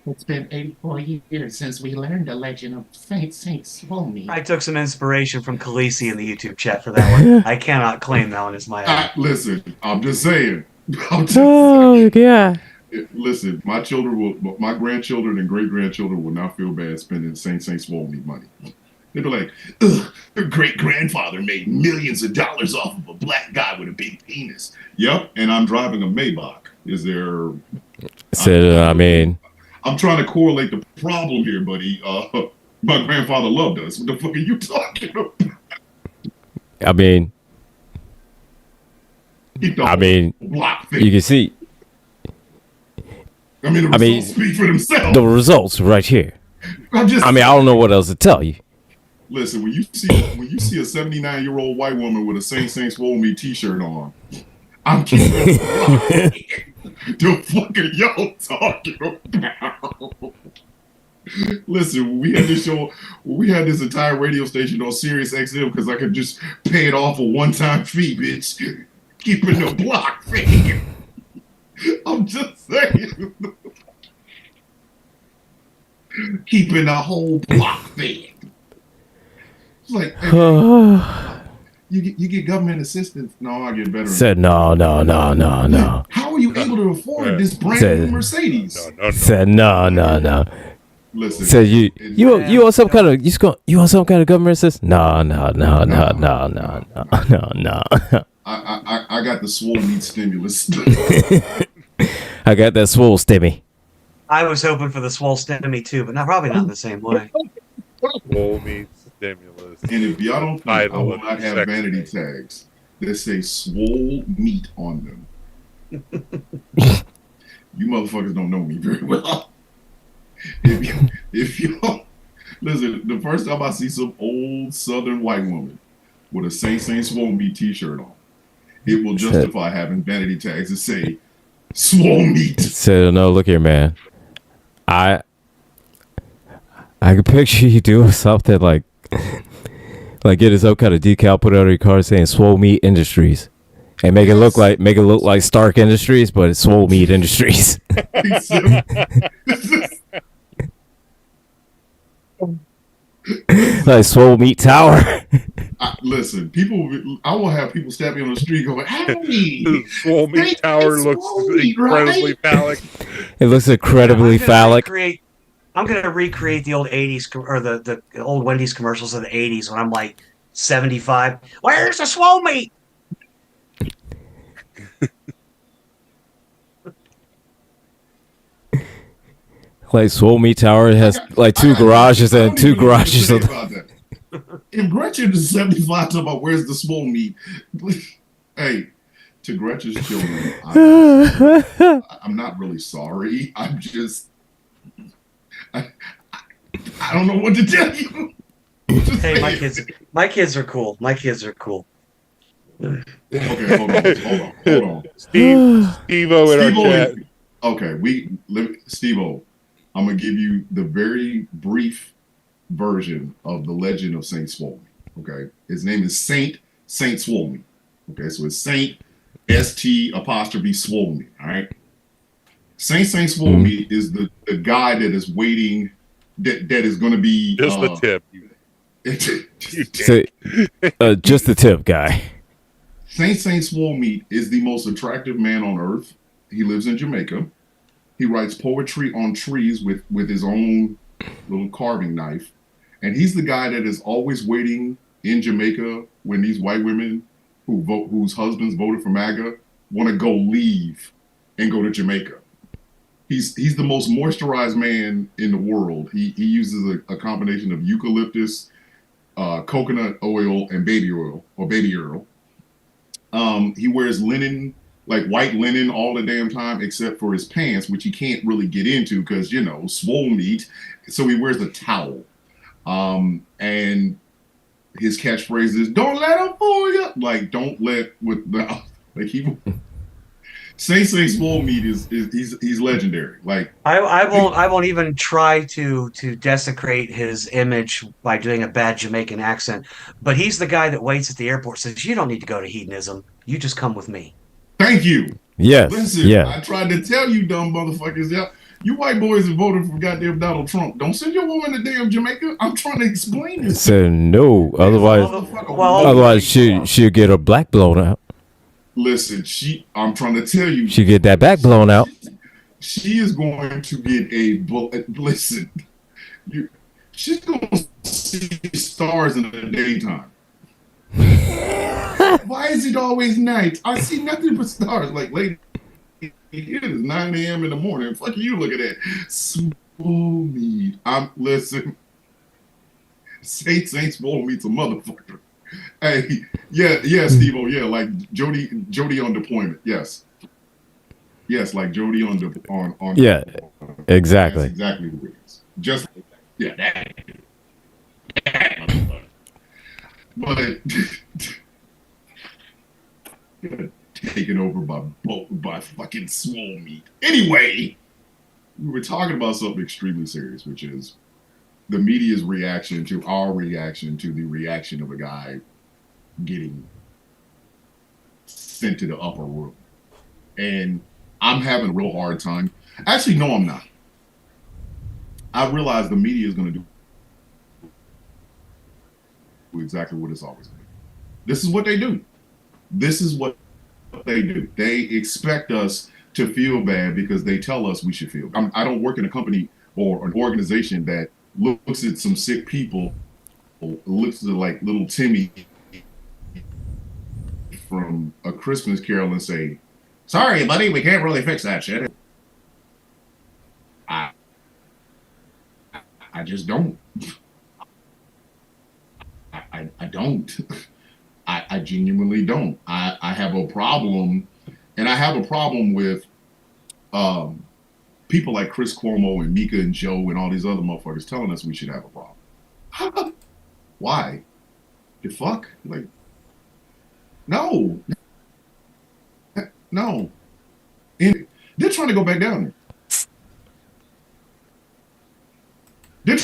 It's been 84 years since we learned the legend of Saint Swole meat. I took some inspiration from Khaleesi in the YouTube chat for that one. I cannot claim that one as my own. Listen, I'm just saying. Oh, yeah. Listen, my grandchildren and great grandchildren will not feel bad spending Saint Swole meat money. They'd be like, ugh, their great grandfather made millions of dollars off of a black guy with a big penis. Yep, and I'm driving a Maybach. Is there? So, I mean, I'm trying to correlate the problem here, buddy. My grandfather loved us. What the fuck are you talking about? I mean, Keep the I mean, block thing. you can see The results speak for themselves. the results right here. I don't know what else to tell you. Listen, when you see a 79-year-old white woman with a Saint Swole meat T-shirt on, I'm keeping the fuck are y'all talking about? Listen, we had this show. We had this entire radio station on Sirius XM because I could just pay it off a one-time fee, bitch. Keeping the block thing. I'm just saying. Keeping the whole block thing. It's like, hey, you get government assistance. No, I get better. Said no. How are you able to afford this brand new Mercedes? No. Said no. Listen. Said you want some kind of you want some kind of government assistance? No. I got the swole meat stimulus. I got that swole stimmy. I was hoping for the swole stimmy too, but probably not in the same way. Swole meat stimulus. And if y'all don't think I Title will of not the have section. vanity tags that say swole meat on them, You motherfuckers don't know me very well. If you don't, listen, the first time I see some old Southern white woman with a Saint Swole Meat t-shirt on, it will justify having vanity tags that say Swole Meat. So no, look here, man. I can picture you doing something like get his own kind of decal, put it on your car saying Swole Meat Industries. And make it look like Stark Industries, but it's Swole Meat Industries. Like Swole Meat Tower. Listen, I will have people stop me on the street going, "Hey, Swole Meat Tower looks incredibly phallic." It looks incredibly phallic. I'm gonna recreate the old '80s or the old Wendy's commercials of the '80s when I'm like 75. Where's the swole meat? Like Swole Meat Tower has like two garages and two garages. If Gretchen is 75 talking about where's the swole meat, hey, to Gretchen's children, I'm not really sorry. I'm just, I don't know what to tell you. Hey, my kids are cool. My kids are cool. Okay, hold on. Steve-O in our chat. Okay, Steve-O, I'm gonna give you the very brief version of the legend of Saint Swole Meat. Okay, his name is Saint Swole Meat. Okay, so it's Saint St apostrophe Swole Meat. All right, Saint Swole Meat is the guy that is waiting. That is going to be just the tip. Just the tip guy. Saint Swole Meat is the most attractive man on earth. He lives in Jamaica. He writes poetry on trees with his own little carving knife. And he's the guy that is always waiting in Jamaica when these white women whose husbands voted for MAGA want to go leave and go to Jamaica. He's the most moisturized man in the world. He uses a combination of eucalyptus, coconut oil, and baby oil. He wears linen, like white linen all the damn time, except for his pants, which he can't really get into because, swole meat. So he wears a towel. And his catchphrase is, "Don't let him fool you." Like, don't let Saint Swole Meat he's legendary. Like, I won't even try to desecrate his image by doing a bad Jamaican accent. But he's the guy that waits at the airport, says, "You don't need to go to hedonism. You just come with me." Thank you. Yes. Listen, yeah. I tried to tell you, dumb motherfuckers. Yeah, you white boys that voted for goddamn Donald Trump. Don't send your woman to damn Jamaica. I'm trying to explain this. So no, otherwise she'll get her back blown out. Listen, I'm trying to tell you. She get that back blown out. She is going to get listen. She's going to see stars in the daytime. Why is it always night? I see nothing but stars. Like, lady, it is 9 a.m. in the morning. Fuck you, look at that. Swole Meat. Listen. Saint Swole Meat's a motherfucker. Hey, yeah, Steve-O, yeah, like Jody on deployment, yes, like Jody on yeah, exactly, that's exactly what it is. Just that. But taken over by fucking Swole Meat. Anyway, we were talking about something extremely serious, which is the media's reaction to our reaction to the reaction of a guy getting sent to the upper room. And I'm having a real hard time. Actually, no, I'm not. I realize the media is going to do exactly what it's always going to do. This is what they do. They expect us to feel bad because they tell us we should feel. I don't work in a company or an organization that looks at some sick people, looks at like little Timmy from A Christmas Carol and say, "Sorry, buddy, we can't really fix that shit." I just don't. I don't. I genuinely don't. I have a problem, and I have a problem with people like Chris Cuomo and Mika and Joe and all these other motherfuckers telling us we should have a problem. Why? The fuck? Like, no. No. And they're trying to go back down there. They're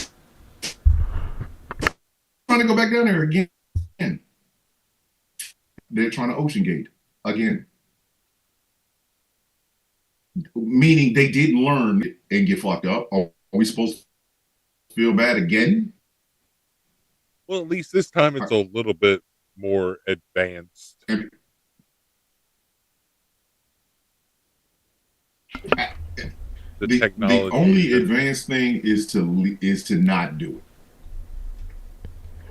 trying to go back down there again. They're trying to Ocean Gate again. Meaning they didn't learn and get fucked up. Are we supposed to feel bad again? Well, at least this time it's a little bit more advanced. The technology. The only advanced thing is to not do it.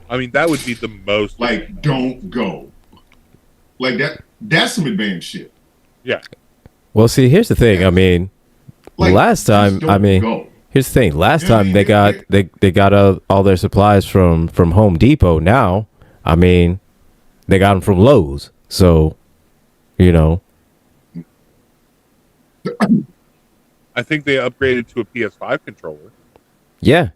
I mean, that would be the most. Like, don't go. Like that. That's some advanced shit. Yeah. Well, see, here's the thing. I mean, Like, last time, just I mean, go. here's the thing. Last You know what I time mean? they got all their supplies from Home Depot. Now, I mean, they got them from Lowe's. So, you know, I think they upgraded to a PS5 controller. yeah.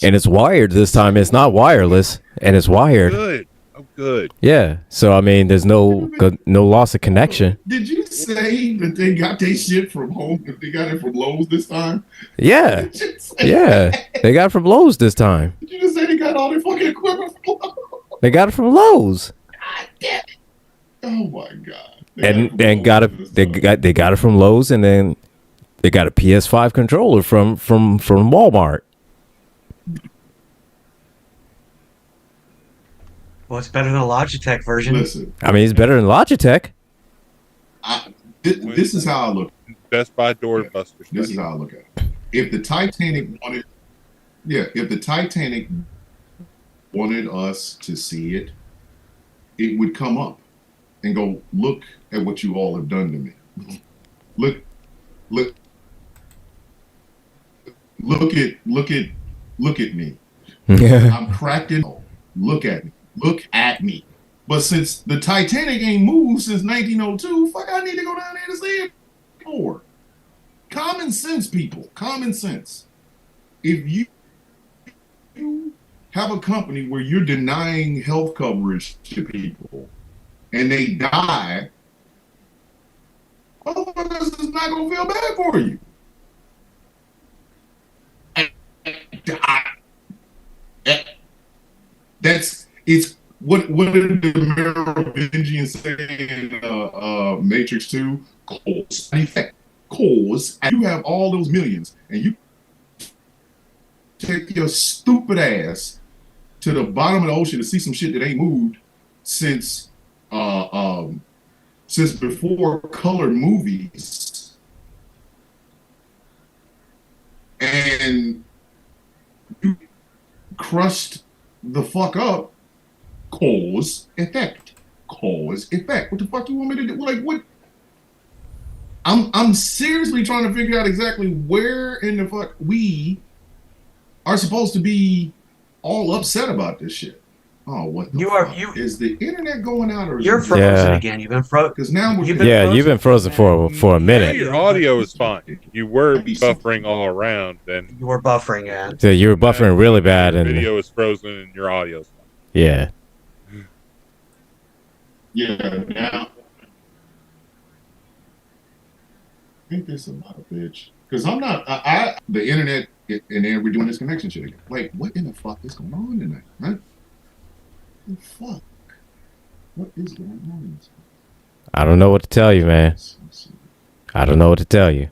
And it's wired this time. It's not wireless, and it's wired. Good. Oh, good. Yeah. So I mean, there's no loss of connection. Did you say that they got their shit from home? That they got it from Lowe's this time? Yeah. Did you say Yeah. that? They got it from Lowe's this time. Did you just say they got all their fucking equipment from Lowe's? They got it from Lowe's. God damn it. Oh my god. And got it. They got it from Lowe's, and then they got a PS5 controller from Walmart. Well, it's better than a Logitech version. Listen, I mean, it's better than Logitech. this is how I look. Best Buy doorbusters. This is how I look at it. If the Titanic wanted us to see it, it would come up and go, look at what you all have done to me. Look at me. I'm cracked in. Look at me. Look at me. But since the Titanic ain't moved since 1902, fuck, I need to go down there to see it for. Common sense, people. Common sense. If you have a company where you're denying health coverage to people and they die, motherfuckers is not gonna feel bad for you. It's what did the Merovingians say in Matrix 2? Cause and effect. Cause, and you have all those millions, and you take your stupid ass to the bottom of the ocean to see some shit that ain't moved since before color movies, and you crushed the fuck up. Cause effect. Cause effect. What the fuck you want me to do? Like what? I'm seriously trying to figure out exactly where in the fuck we are supposed to be all upset about this shit. Oh, what the fuck? Is the internet going out or is You're it frozen Yeah. again. You've been frozen. because now we're You've been frozen for a Yeah, minute. your audio is fine. You were buffering all around, and You were buffering, yeah. So you were buffering really bad, your and video is frozen, and your audio is fine. yeah. yeah now. Ain't this a lot of bitch? Because I'm not. The internet, and then we're doing this connection shit again. Like, what in the fuck is going on tonight? Huh? The fuck? What is going on in this? I don't know what to tell you, man. Let's see. I don't know what to tell you.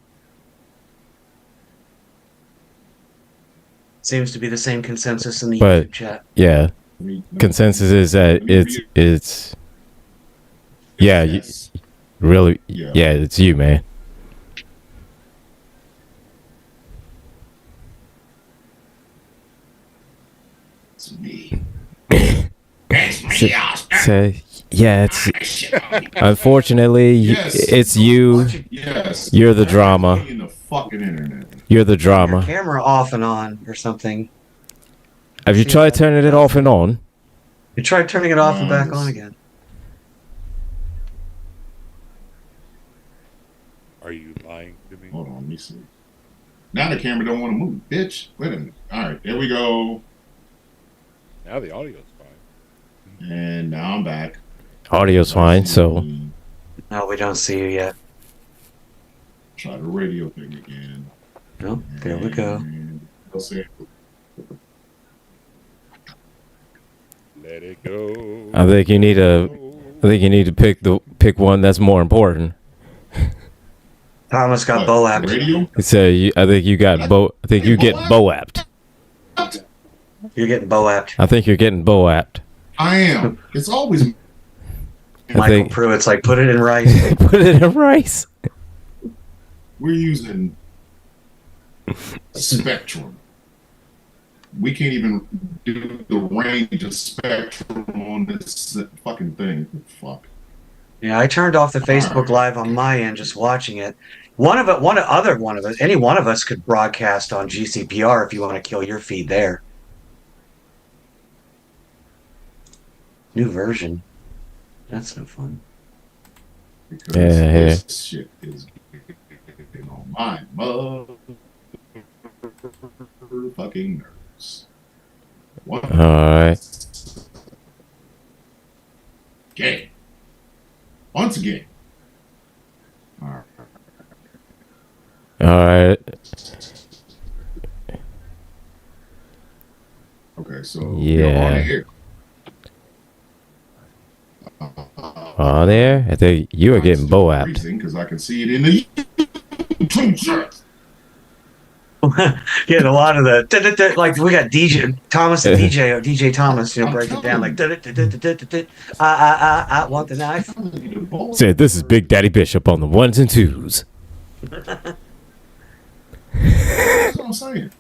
Seems to be the same consensus in the But- YouTube chat. Yeah. Consensus is that it's yeah, Yes. really Yeah. yeah, it's you, man. It's me. So yeah, it's unfortunately Yes. it's you. Yes. You're the drama. In the fucking internet. You're the Your drama. camera off and on or something. Have you tried turning it off and on? You tried turning it off and back Yes. on again. Are you lying to me? Hold on, let me see. Now the camera don't want to move, bitch. Wait a minute. All right, there we go. Now the audio's fine. And now I'm back. Audio's fine, so No, we don't see you yet. Try the radio thing again. No, there we go. And we'll see. Let it go. I think you need to pick one that's more important. Thomas got What, Boapped. radio? So I think you got I think you get Boapped. You're getting Boapped. I think you're getting Boapped. I am. It's always Michael think- Pruitt's like, put it in rice. Put it in rice. we're using spectrum. We can't even do the range of spectrum on this fucking thing. Fuck. Yeah, I turned off the Facebook Live on my end, just watching it. Any one of us could broadcast on GCPR if you want to kill your feed there. New version. That's no fun. Because Yeah. this shit is getting on my motherfucking nerves. What? All right. Game. Once again. All right. All right. Okay, so Yeah. you're on the air. On there, I think you are getting Boapped. Because I can see it in the YouTube chat. Yeah, a lot of the like we got DJ Thomas and DJ Thomas, break it down like I want the knife. Said this is Big Daddy Bishop on the ones and twos. That's what I'm saying.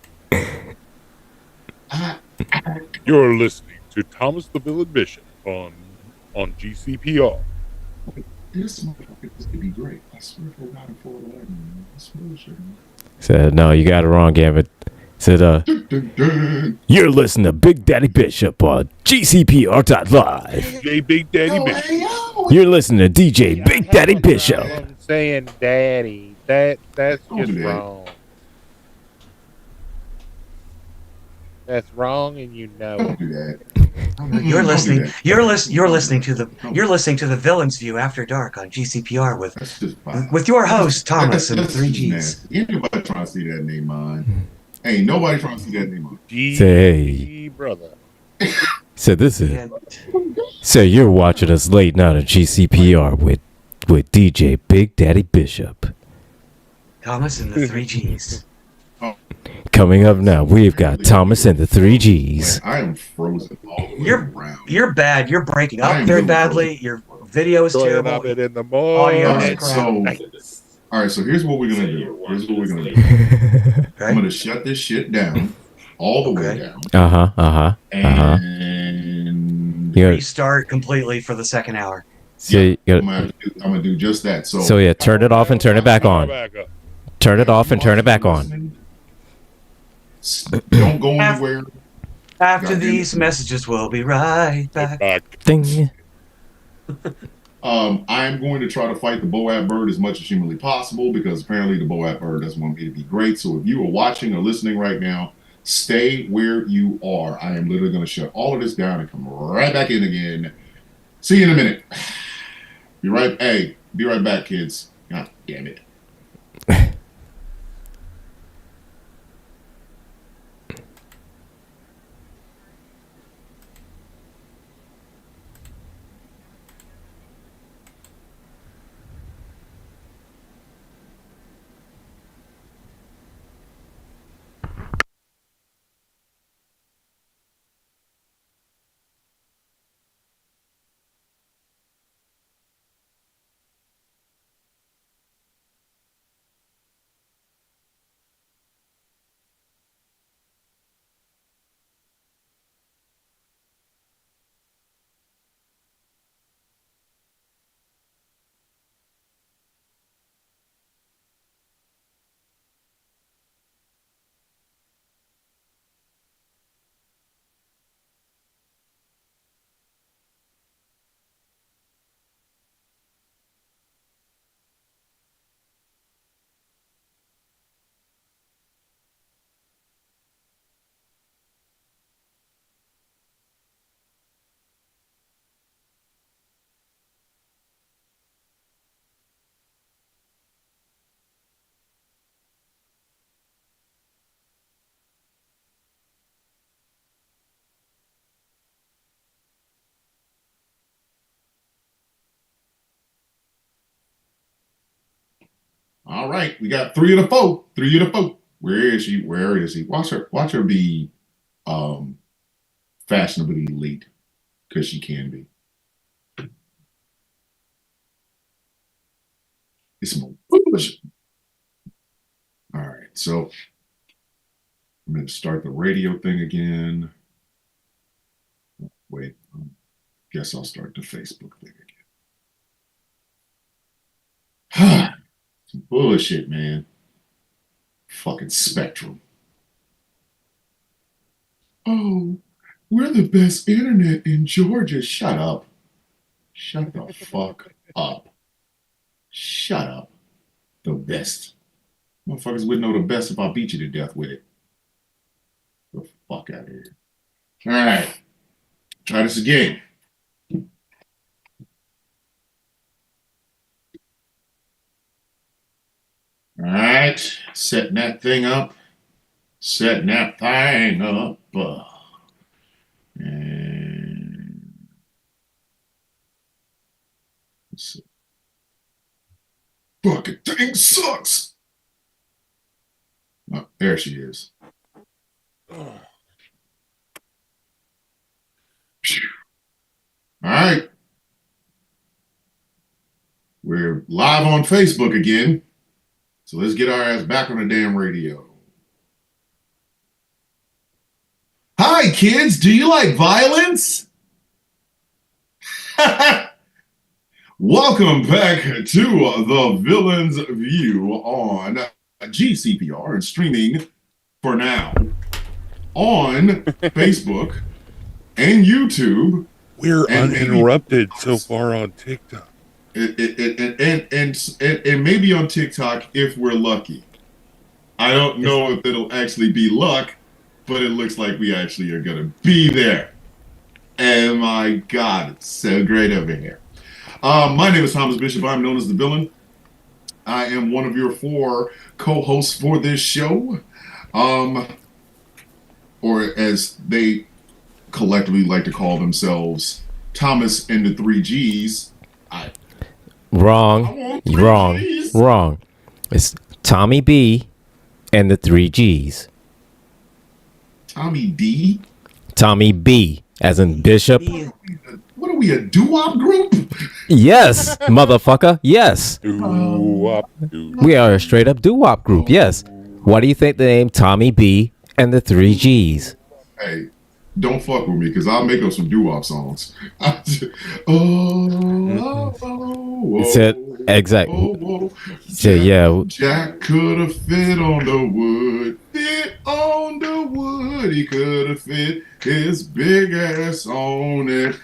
You're listening to Thomas the Villain Bishop on GCPR. This motherfucker is gonna be great. I swear to God, I'm 411. That's bullshit. Said no, you got it wrong, Gambit. Said Dun, dun, dun. you're listening to Big Daddy Bishop on GCPR.live. DJ Big Daddy Yo, Bishop. hey, yo. You're listening to DJ Big Daddy Bishop. I'm saying daddy. That's Don't just do that. wrong. That's wrong, and you know Don't it. do that. You're Don't do listening. that. You're listening to the Villains View After Dark on GCPR That's just fine. with your host Thomas and the That's three just Gs. nasty. Anybody trying to see that name mine? Ain't nobody trying to see that name mine. Say, brother. said this is. And So you're watching us late night on GCPR with DJ Big Daddy Bishop. Thomas and the three Gs. Coming up now, we've got Thomas and the three Gs. Man, I am frozen all the way You're- around. You're bad. You're breaking I up am very really badly. Your video is Throwing terrible. up it in the Audio is morning. crap. All right, so here's what we're gonna do. Okay. I'm gonna shut this shit down, all the way Okay. down, and Yeah. Restart completely for the second hour. So you I'm gotta, gonna do just that. so yeah, turn it off and turn it back on. Back up. Turn it off and turn it back on. Don't go anywhere. After Goddamn these it. messages, we'll be right back. Back. Ding. I am going to try to fight the Boab bird as much as humanly possible because apparently the Boab bird doesn't want me to be great. So if you are watching or listening right now, stay where you are. I am literally going to shut all of this down and come right back in again. See you in a minute. Be right back, kids. God damn it. All right, we got 3 of the 4. 3 of the 4. Where is she? Where is he? Watch her be fashionably late, because she can be. It's more foolish. All right, so I'm going to start the radio thing again. Wait, guess I'll start the Facebook thing again. Some bullshit, man. Fucking Spectrum. Oh, we're the best internet in Georgia. Shut up. Shut the fuck up. Shut up. The best. Motherfuckers wouldn't know the best if I beat you to death with it. The fuck out of here. All right. Try this again. All right. Setting that thing up. Setting that thing up. And let's see. Fucking thing sucks. Oh, there she is. All right. We're live on Facebook again. So let's get our ass back on the damn radio. Hi, kids. Do you like violence? Welcome back to The Villain's View on GCPR and streaming for now on Facebook and YouTube. We're and uninterrupted so far on TikTok. And maybe on TikTok if we're lucky. I don't know if it'll actually be luck, but it looks like we actually are going to be there. And my God, it's so great over here. My name is Thomas Bishop. I'm known as The Villain. I am one of your 4 co-hosts for this show. Or as they collectively like to call themselves, Thomas and the 3 Gs. Wrong. Gs. Wrong. It's Tommy B and the 3 Gs. Tommy D? Tommy B, as in Bishop. What are we, a doo-wop group? Yes, motherfucker. Yes. Doo-wop. We are a straight up doo-wop group. Yes. Why do you think the name Tommy B and the 3 Gs? Hey, don't fuck with me, because I'll make up some doo-wop songs. Said exactly. Yeah. Jack could have fit on the wood. Fit on the wood. He could have fit his big ass on it.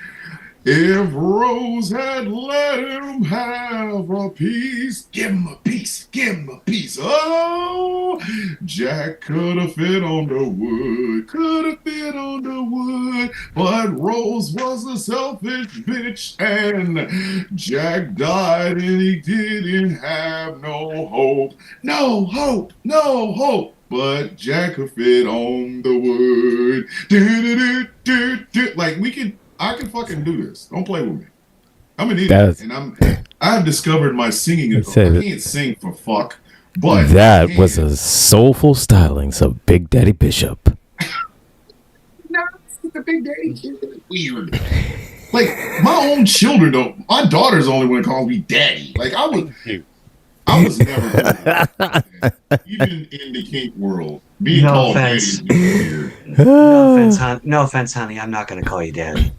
If Rose had let him have a piece, give him a piece, give him a piece. Oh, Jack could have fit on the wood, could have fit on the wood, but Rose was a selfish bitch, and Jack died, and he didn't have no hope, no hope, no hope. But Jack could fit on the wood. Like I can fucking do this. Don't play with me. I'm an idiot, and I've discovered my singing. I can't sing for fuck, but that was a soulful stylings of Big Daddy Bishop. No, the Big Daddy is weird. Like my own children don't. My daughter's the only one that calls me daddy. Like I was never even in the kink world. Being called daddy is weird. No offense, honey. I'm not going to call you daddy.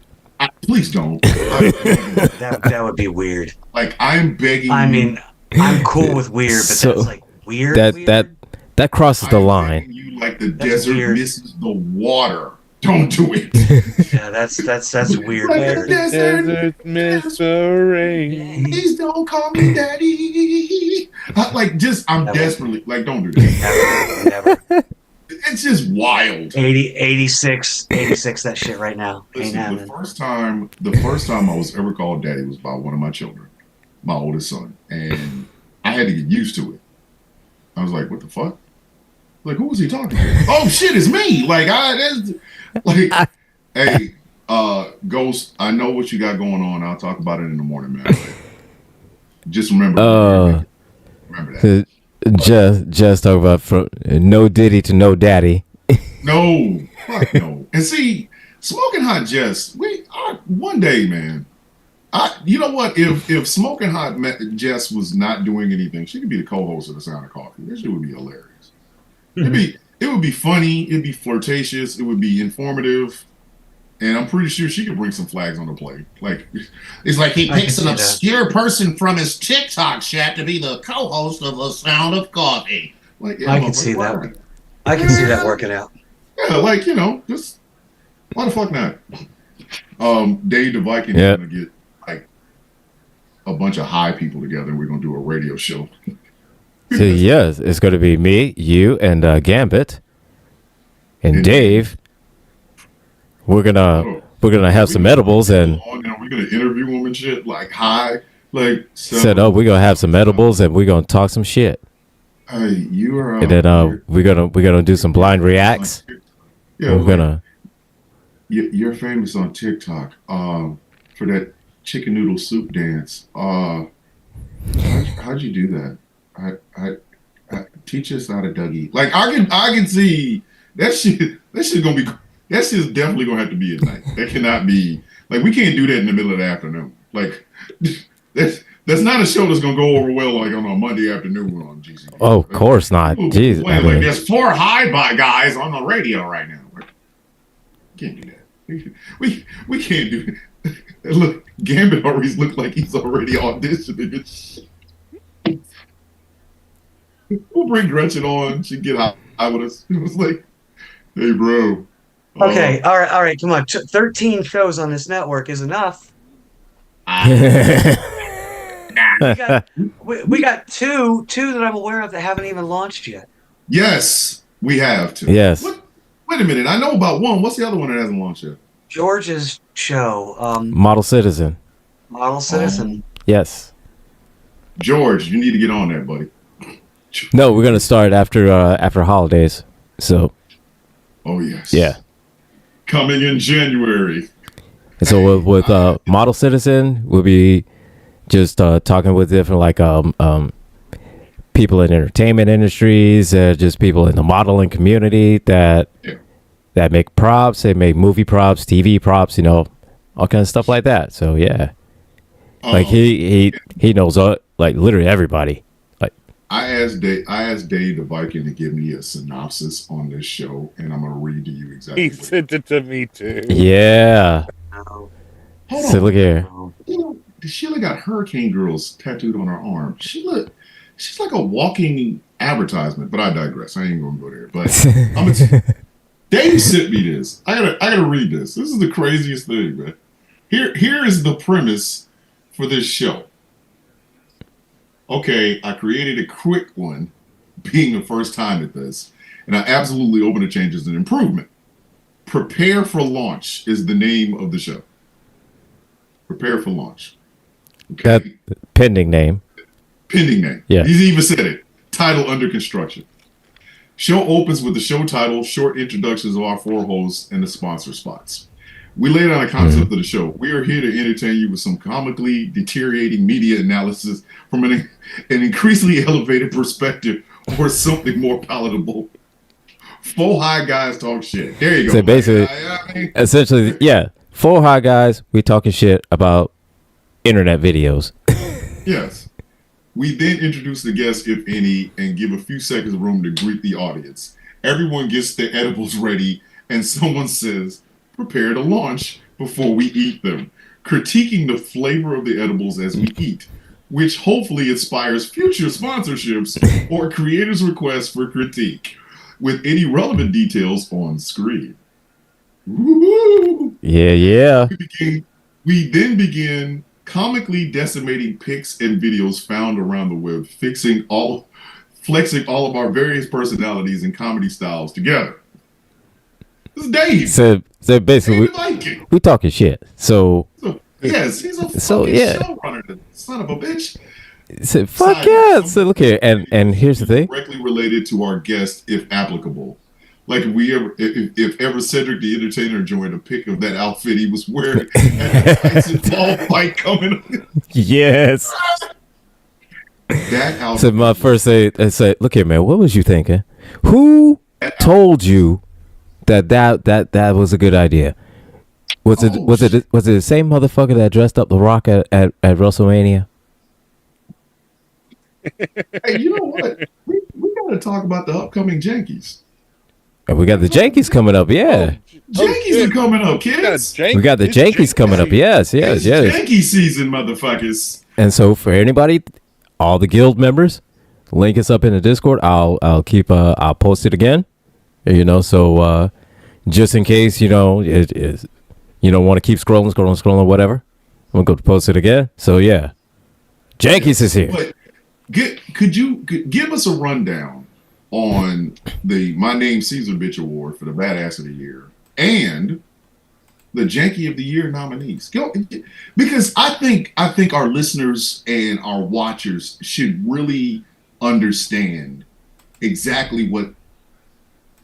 Please don't. That would be weird. Like I'm begging. I mean, I'm cool with weird, but that's like weird. That crosses the line. You like the desert misses the water. Don't do it. Yeah, that's weird. Like weird. the desert miss the rain. Please don't call me daddy. I'm desperately like, don't do that. Never. It's just wild. 86, that shit right now. Listen, the first time I was ever called daddy was by one of my children, my oldest son, and I had to get used to it. I was like, what the fuck? Like, who was he talking to? Oh shit, it's me. Hey, Ghost, I know what you got going on. I'll talk about it in the morning, man. Just remember that. Just talk about from no Diddy to no Daddy. No, fuck no. And see, Smoking Hot Jess, one day, man. You know what? If Smoking Hot Jess was not doing anything, she could be the co-host of The Sound of Coffee. This shit would be hilarious. It would be funny. It'd be flirtatious. It would be informative. And I'm pretty sure she could bring some flags on the plate. Like, It's like he I picks can an see that. obscure person from his TikTok chat to be the co-host of The Sound of Coffee. like I can see that. I can see that working out. Yeah, like, just why the fuck not? Dave the Viking Yeah. is gonna get like a bunch of high people together and we're gonna do a radio show. So yes, it's going to be me, you, and Gambit, and Dave. We're gonna have some edibles and we're gonna interview them and shit, like hi, like said, "Oh, we're gonna have some edibles and we're gonna talk some shit." Hey, you are And then we're gonna do some blind reacts. Yeah, We're like, gonna you're famous on TikTok for that chicken noodle soup dance. How'd you do that? I teach us how to Dougie. Like I can see that shit. That shit's gonna be. That shit's definitely gonna have to be at night. That cannot be like we can't do that in the middle of the afternoon. Like that's not a show that's gonna go over well like on a Monday afternoon on GC. Oh, of course not. Jeez, I Like mean, there's 4 high guys on the radio right now. Can't do that. We can't do it. Look, Gambit always looked like he's already auditioning and shit. We'll bring Gretchen on. She get high with us. It was like, hey, bro. Okay, all right, come on. 13 shows on this network is enough. We got two that I'm aware of that haven't even launched yet. Yes, we have to. Yes. Wait a minute. I know about one. What's the other one that hasn't launched yet? George's show, Model Citizen. Model Citizen. Yes. George, you need to get on that, buddy. No, we're gonna start after holidays. So Oh, yes. yeah. Coming in January. And so with Model Citizen, we'll be just talking with different like people in entertainment industries, just people in the modeling community that make props. They make movie props, TV props, all kinds of stuff like that. So yeah, like he knows like literally everybody. Like I asked Dave the Viking to give me a synopsis on this show, and I'm gonna read to you exactly. He what it is. sent it to me too. yeah. Oh, Hold So on. look here. no. Sheila got Hurricane Girls tattooed on her arm. She's like a walking advertisement, but I digress. I ain't gonna go there. But Dave sent me this. I gotta read this. This is the craziest thing, man. Here is the premise for this show. Okay, I created a quick one, being the first time at this, and I absolutely open to changes and improvement. Prepare for Launch is the name of the show. Prepare for Launch. Okay. That pending name. Pending name. Yeah. He's even said it. Title under construction. Show opens with the show title, short introductions of our 4 hosts, and the sponsor spots. We laid out a concept of the show. We are here to entertain you with some comically deteriorating media analysis from an increasingly elevated perspective or something more palatable. 4 high guys talk shit. There you go. So basically, essentially, yeah, 4 high guys. We talking shit about internet videos. Yes. We then introduce the guests, if any, and give a few seconds of room to greet the audience. Everyone gets their edibles ready, and someone says, prepare to launch before we eat them, critiquing the flavor of the edibles as we eat, which hopefully inspires future sponsorships or creators' requests for critique, with any relevant details on screen. Woo-hoo! Yeah. We then begin comically decimating pics and videos found around the web, flexing all of our various personalities and comedy styles together. This is Dave. So basically, Dave Viking. we talking shit. So Yes, he's a So, fucking yeah. showrunner, the son of a bitch. fuck Side yeah. note, So look here, and here's the thing. Directly related to our guest, if applicable. Like if ever Cedric the Entertainer joined a pic of that outfit he was wearing at the Tyson Ball fight coming. Yes. That album. So my first say, I said, look here, man. What was you thinking? Who told you that was a good idea? Was it the same motherfucker that dressed up the Rock at WrestleMania? Hey, you know what? We got to talk about the upcoming Jankies. And we got the Jankies coming up, yeah. Jankies are coming up, kids. We got the Jankies coming up, yes. It's Janky season, motherfuckers. And so for anybody, all the guild members, link us up in the Discord. I'll keep I'll post it again. You know, so just in case, you know, it is, you don't want to keep scrolling, whatever. I'm gonna go post it again. So yeah, Jankies is here. But could you give us a rundown on the My Name Caesar Bitch Award for the Badass of the Year and the Janky of the Year nominees? Because I think our listeners and our watchers should really understand exactly what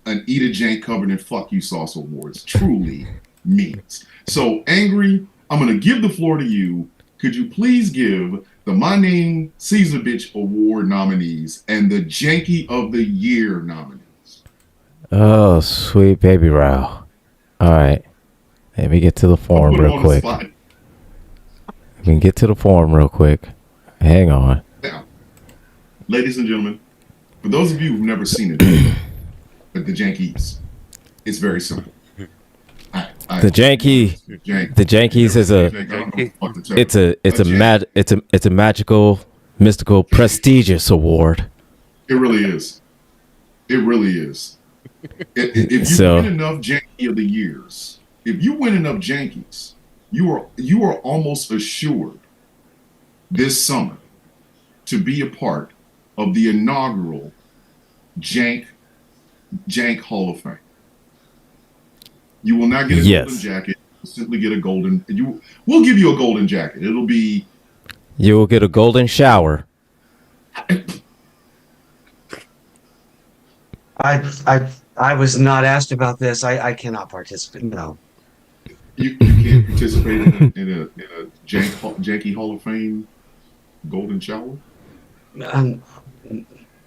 an Eat a Jank covered in fuck you sauce awards truly means. So, Angry, I'm going to give the floor to you. Could you please give the My Name Caesar Bitch Award nominees and the Janky of the Year nominees? Oh, sweet baby Row. All right. Let me get to the form real quick. We can get to the form real quick. Hang on. Now, ladies and gentlemen, for those of you who've never seen it, but the Jankies, it's very simple. The Jankies is it's a magical, mystical, prestigious award. It really is. It really is. If you win enough Janky of the Years, if you win enough Jankies, you are almost assured this summer to be a part of the inaugural Jank Hall of Fame. You will not get a golden jacket. You'll simply get a golden. We'll give you a golden jacket. It'll be. You will get a golden shower. I was not asked about this. I cannot participate. No. You can't participate in a Janky Hall of Fame golden shower.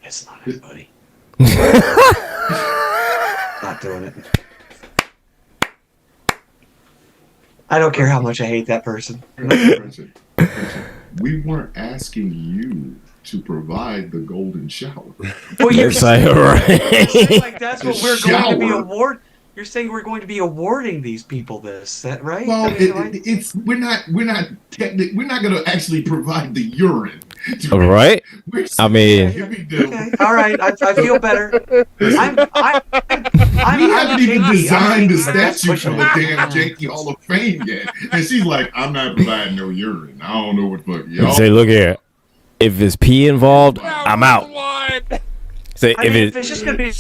It's not it, buddy. Not doing it. I don't care how much I hate that person. We weren't asking you to provide the golden shower. Well, you're saying right. like that's what we're going to be award. You're saying we're going to be awarding these people this, that right? Well, we're not going to actually provide the urine. Right? I mean, okay. All right. I feel better. We haven't even designed the statue for the damn Janky Hall of Fame yet, and she's like, "I'm not providing no urine. I don't know what the fuck y'all." Say, look here. If there's pee involved, I'm out. Say if it's just gonna be. If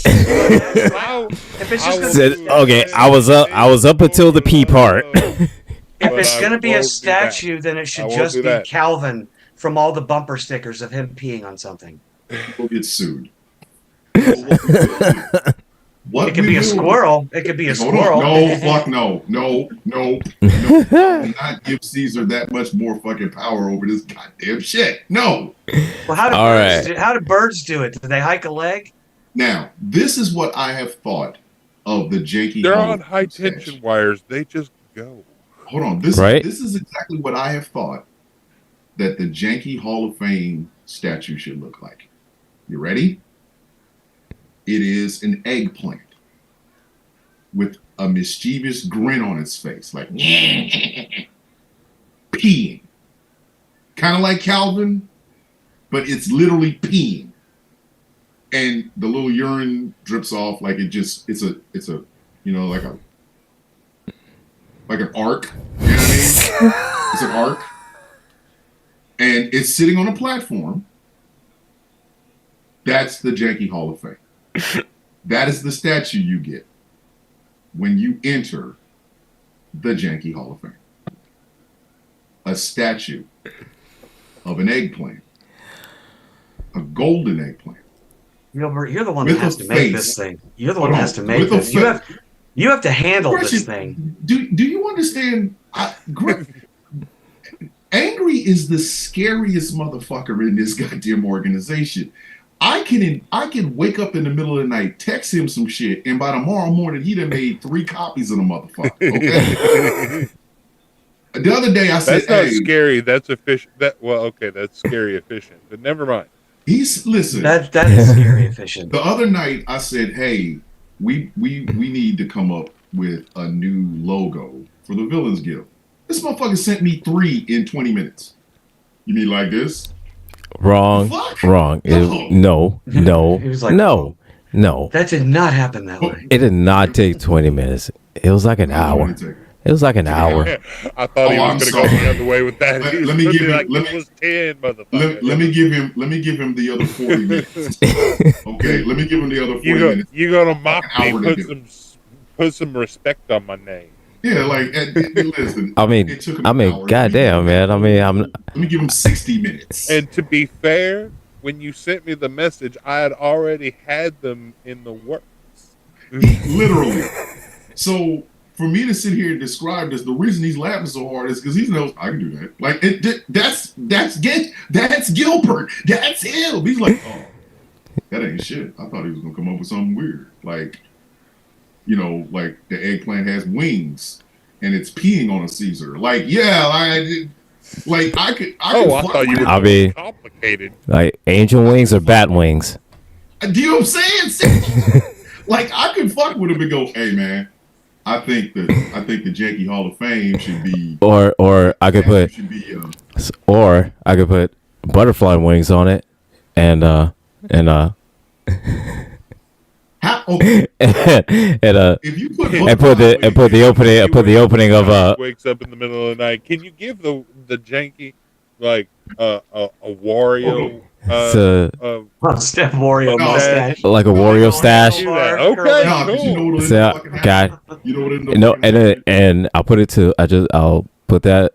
it's just gonna be, okay, I was up until the pee part. If it's gonna be a statue, then it should just be Calvin from all the bumper stickers of him peeing on something. We'll get sued. It could be a squirrel. It could be a squirrel. No, fuck no. I will not give Caesar that much more fucking power over this goddamn shit. No. Well, how do birds do it? Do they hike a leg? Now, this is what I have thought of the Janky. They're on high tension wires. They just go. Hold on. This is exactly what I have thought that the Janky Hall of Fame statue should look like. You ready? It is an eggplant with a mischievous grin on its face, like peeing. Kind of like Calvin, but it's literally peeing. And the little urine drips off like it's a like an arc. You know what I mean? It's an arc. And it's sitting on a platform. That's the Janky Hall of Fame. That is the statue you get when you enter the Janky Hall of Fame. A statue of an eggplant. A golden eggplant. Gilbert, you're the one that has to make this thing. You're the one that has to make this. You have to handle this thing. Do you understand? Angry is the scariest motherfucker in this goddamn organization. I can wake up in the middle of the night, text him some shit, and by tomorrow morning he done made 3 copies of the motherfucker. Okay. The other day I said, That's not "Hey, scary. That's efficient. That's scary efficient. But never mind. listen." That is scary efficient. The other night I said, "Hey, we need to come up with a new logo for the Villains Guild." This motherfucker sent me 3 in 20 minutes. You mean like this? Wrong. Fuck. Wrong. No. He was like, No. That did not happen that way. It did not take 20 minutes. It was like an hour. It was like an hour. I thought he Oh, I'm was going to go sorry. the other way with that. He was Let me looking give him- like let it me- was 10, motherfucker. Let me give him the other 40 minutes. Okay, let me give him the other 40 minutes. You're gonna mock An me? hour to do. Put some respect on my name. Yeah, like listen. I mean, it took him an hour. goddamn, man. I mean, Let me give him 60 minutes. And to be fair, when you sent me the message, I had already had them in the works. Literally. So for me to sit here and describe this, the reason he's laughing so hard is because he knows I can do that. Like that's Gilbert. That's him. He's like, oh, that ain't shit. I thought he was gonna come up with something weird, like, like the eggplant has wings and it's peeing on a Caesar. Like, yeah, I could. I thought you were I mean- complicated. like angel wings or bat wings. Do you know what I'm saying? Like, I could fuck with him and go, hey man, I think the Janky Hall of Fame should be, Or I could put butterfly wings on it, and how, okay, if you put put the opening of wakes up in the middle of the night. Can you give the janky like a Wario? Steph Wario No. mustache. like a Wario stash. Do that. Okay, no, 'cause you know what So, fucking God, happened? You know what ended up no, fucking and happening? and I'll put it to I'll put that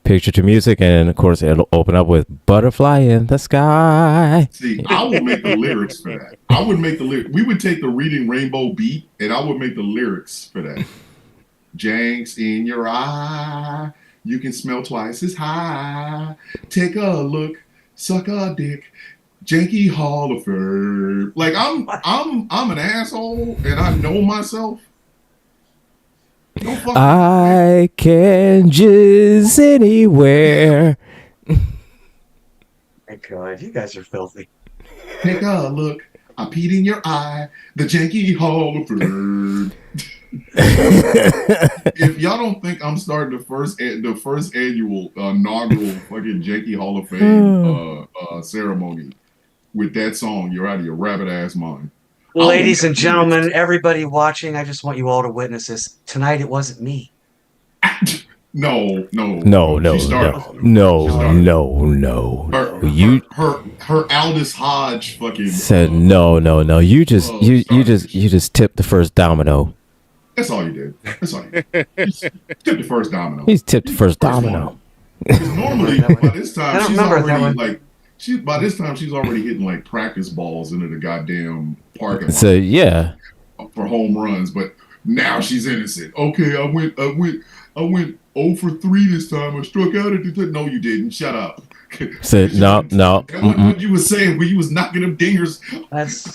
picture to music, and of course it'll open up with butterfly in the sky. See, I would make the lyrics for that. I would make the lyrics. We would take the Reading Rainbow beat, and I would make the lyrics for that. Janks in your eye, you can smell twice as high. Take a look, suck a dick, Janky Hall of Fame. Like I'm an asshole, and I know myself. Don't fuck. I can jizz anywhere. My God, you guys are filthy. Take a look. I peed in your eye. The Janky Hall of Fame. If y'all don't think I'm starting the first annual inaugural fucking Janky Hall of Fame ceremony with that song, you're out of your rabbit ass mind. Ladies and gentlemen, everybody watching, I just want you all to witness this. Tonight it wasn't me. No. No. She started. No. You Her Aldous Hodge fucking said no. You just tipped the first domino. That's all you did. That's all you did. Just tip the first domino. He's tipped the first First domino. one. Because normally by this I time don't she's remember it that already way. like she's already hitting like practice balls into the goddamn parking lot So yeah, for home runs, but now she's innocent. Okay, I went 0 for 3 this time. I struck out at the time. No, you didn't. Shut up. said no. What you were saying when you was knocking them dingers.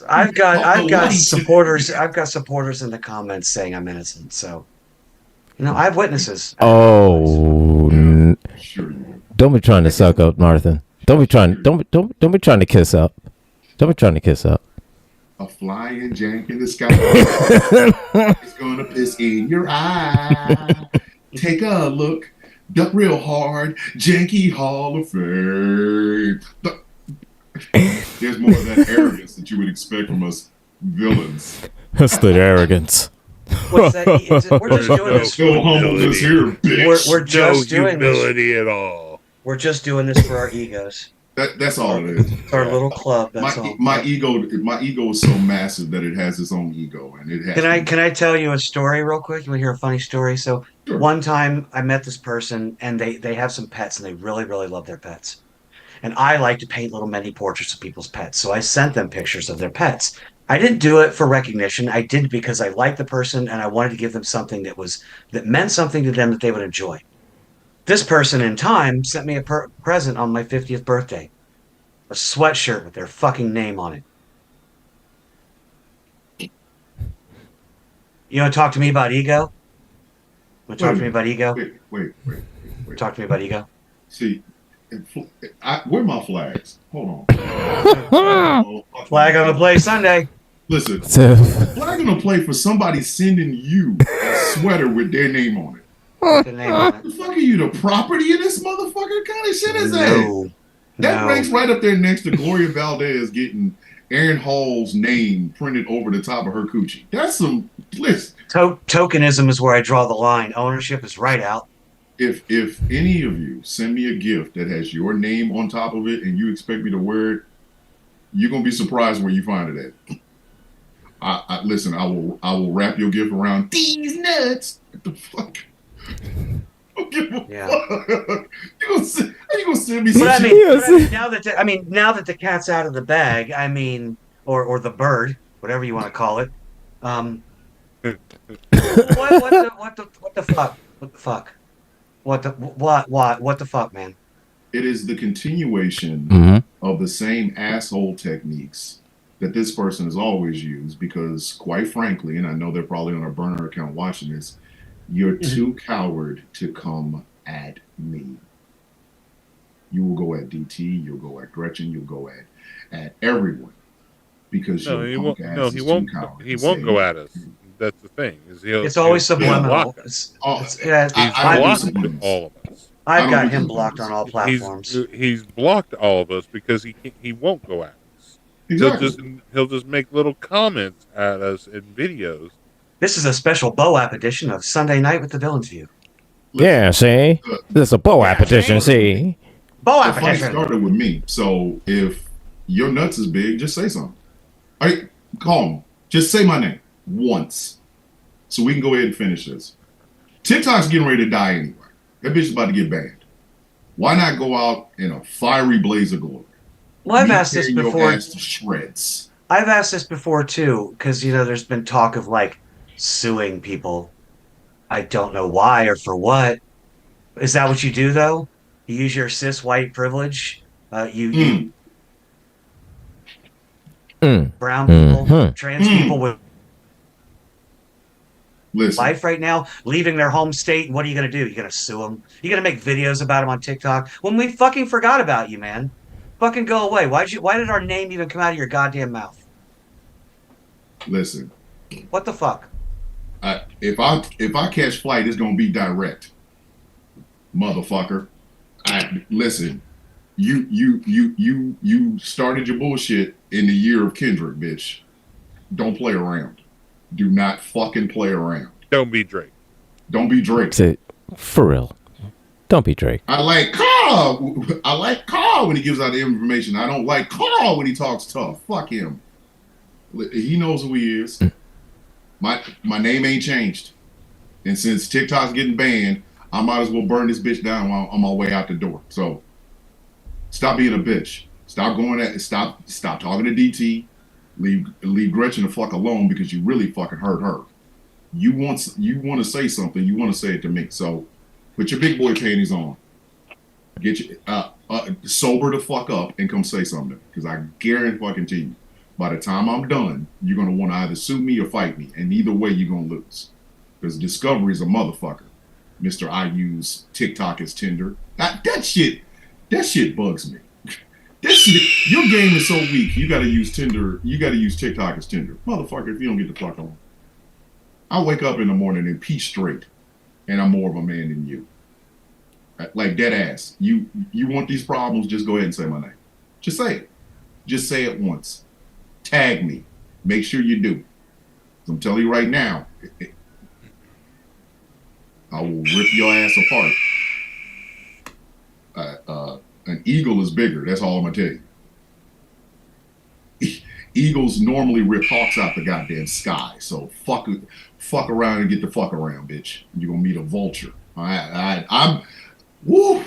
I've got light. supporters. I've got supporters in the comments saying I'm innocent. So, I have witnesses. Oh, Sure you did. don't be trying to suck up, Martha. Don't be trying to kiss up. Don't be trying to kiss up. A flying jank in the sky is gonna piss in your eye. Take a look, duck real hard, Janky Hall of Fame. There's more of that arrogance that you would expect from us villains. That's the arrogance. What's that? We're just doing this. No humbleness here, bitch. We're just No doing this. humility at all. We're just doing this for our egos. That's all it is. It's our little club. That's all. My ego is so massive that it has its own ego, and it has. Can I tell you a story real quick? You want to hear a funny story? So Sure. one time I met this person, and they have some pets, and they really really love their pets. And I like to paint little mini portraits of people's pets, so I sent them pictures of their pets. I didn't do it for recognition. I did it because I liked the person, and I wanted to give them something that meant something to them that they would enjoy. This person in time sent me a present on my 50th birthday. A sweatshirt with their fucking name on it. You want to talk to me about ego? Want to talk to me about ego? Wait. Talk to me about ego. See, where are my flags? Hold on. Flag on the play Sunday. Listen, So, flag on the play for somebody sending you a sweater with their name on it. With the name on The it. fuck are you, the property of this motherfucker? What kind of shit is that? No. That No. ranks right up there next to Gloria Valdez getting Aaron Hall's name printed over the top of her coochie. That's some listen. Tokenism is where I draw the line. Ownership is right out. If any of you send me a gift that has your name on top of it and you expect me to wear it, you're gonna be surprised where you find it at. I listen. I will wrap your gift around these nuts. What the fuck? Don't give a Yeah. fuck. You gonna send me But some I shit? mean, now that the cat's out of the bag, or the bird, whatever you want to call it. What the fuck? What the fuck, man? It is the continuation mhm. of the same asshole techniques that this person has always used because, quite frankly, and I know they're probably on a burner account watching this, you're too coward to come at me. You will go at DT, you'll go at Gretchen, you'll go at everyone because No, your he punk won't. ass No, is he too won't. coward He to won't say go no. at us. That's the thing. Is It's always he'll subliminal. block us. I don't He's do blocked subliminals. all of us. I've I got don't him do blocked on all platforms. He's blocked all of us because he won't go at us. Exactly. He'll just make little comments at us in videos. This is a special BOAP edition of Sunday Night with the Villains View. Yeah, see? This is a BOAP edition, see? The BOAP fight edition. started with me. So if your nuts is big, just say something. All right, call me. Just say my name once. So we can go ahead and finish this. TikTok's getting ready to die anyway. That bitch is about to get banned. Why not go out in a fiery blaze of glory? Well, I've Me asked this tearing your before. ass to shreds. I've asked this before too, because there's been talk of like suing people. I don't know why or for what. Is that what you do though? You use your cis white privilege. You brown people, trans people with Listen, life right now, leaving their home state. And what are you going to do? You're going to sue them? You're going to make videos about them on TikTok when we fucking forgot about you, man. Fucking go away. Why did our name even come out of your goddamn mouth? listen. What the fuck? If I catch flight, it's gonna be direct, motherfucker. Listen. You started your bullshit in the year of Kendrick, bitch. Don't play around. Do not fucking play around. Don't be Drake. Don't be Drake. Say, for real. Don't be Drake. I like Carl when he gives out the information. I don't like Carl when he talks tough. Fuck him. He knows who he is. My name ain't changed. And since TikTok's getting banned, I might as well burn this bitch down while on my way out the door. So stop being a bitch. Stop talking to DT. Leave Gretchen the fuck alone because you really fucking hurt her. You want to say something, you want to say it to me. So put your big boy panties on. Get your sober the fuck up and come say something. Because I guarantee you, by the time I'm done, you're gonna want to either sue me or fight me, and either way you're gonna lose. Because Discovery's a motherfucker. Mr. I use TikTok as Tinder. That shit bugs me. That shit, your game is so weak. You gotta use Tinder. You gotta use TikTok as Tinder, motherfucker. If you don't get the fuck on, I wake up in the morning and pee straight, and I'm more of a man than you. Like dead ass. You want these problems? Just go ahead and say my name. Just say it. Just say it once. Tag me. Make sure you do. I'm telling you right now, I will rip your ass apart. An eagle is bigger. That's all I'm gonna tell you. Eagles normally rip hawks out the goddamn sky. So fuck around and get the fuck around, bitch. You're gonna meet a vulture. I'm woo.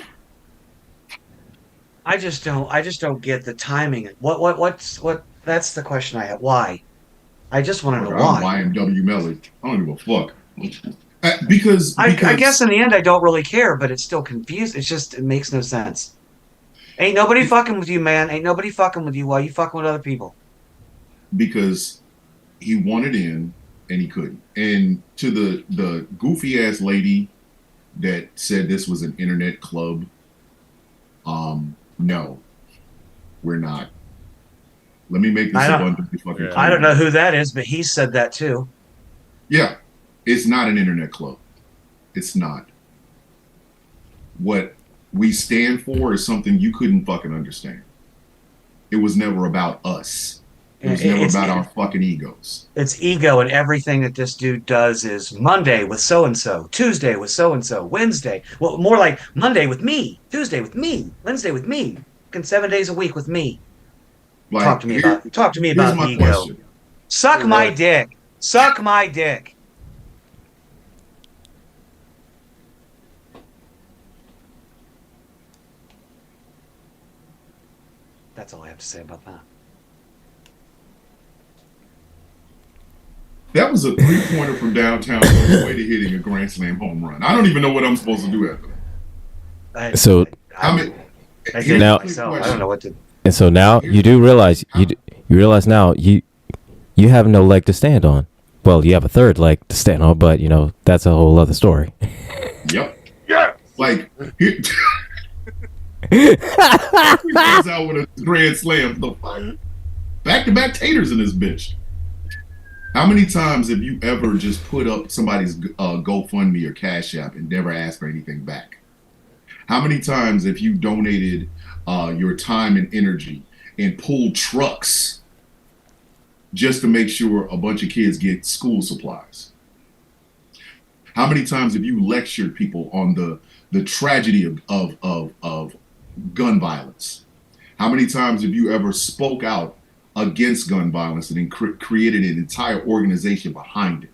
I just don't get the timing. What that's the question I have. Why? I just want to know I'm why. YMW Melly. I don't give a fuck. Because I guess in the end, I don't really care, but it's still confused. It makes no sense. Ain't nobody fucking with you, man. Ain't nobody fucking with you while you fucking with other people. because he wanted in and he couldn't. And to the goofy ass lady that said this was an internet club, no, we're not. Let me make this I don't- abundantly fucking clear. I don't know who that is, but he said that too. Yeah, it's not an internet club. It's not. What we stand for is something you couldn't fucking understand. It was never about us. It was never about our fucking egos. It's ego, and everything that this dude does is Monday with so and so, Tuesday with so and so, Wednesday. Well, more like Monday with me, Tuesday with me, Wednesday with me, fucking 7 days a week with me. Like, Talk to me about here's my ego. question. Suck my dick. Suck my dick. That's all I have to say about that. That was a three-pointer from downtown on the way to hitting a grand slam home run. I don't even know what I'm supposed to do after that. So I mean, I here's did now- it myself. I don't know what to. and so now you do realize you realize now you have no leg to stand on. Well, you have a third leg to stand on, but you know that's a whole other story. Yep. Yeah. Like he comes out with a grand slam. The fuck? Back-to-back taters in this bitch. How many times have you ever just put up somebody's GoFundMe or Cash App and never asked for anything back? How many times have you donated your time and energy and pulled trucks just to make sure a bunch of kids get school supplies? How many times have you lectured people on the tragedy of gun violence? How many times have you ever spoke out against gun violence and then created an entire organization behind it?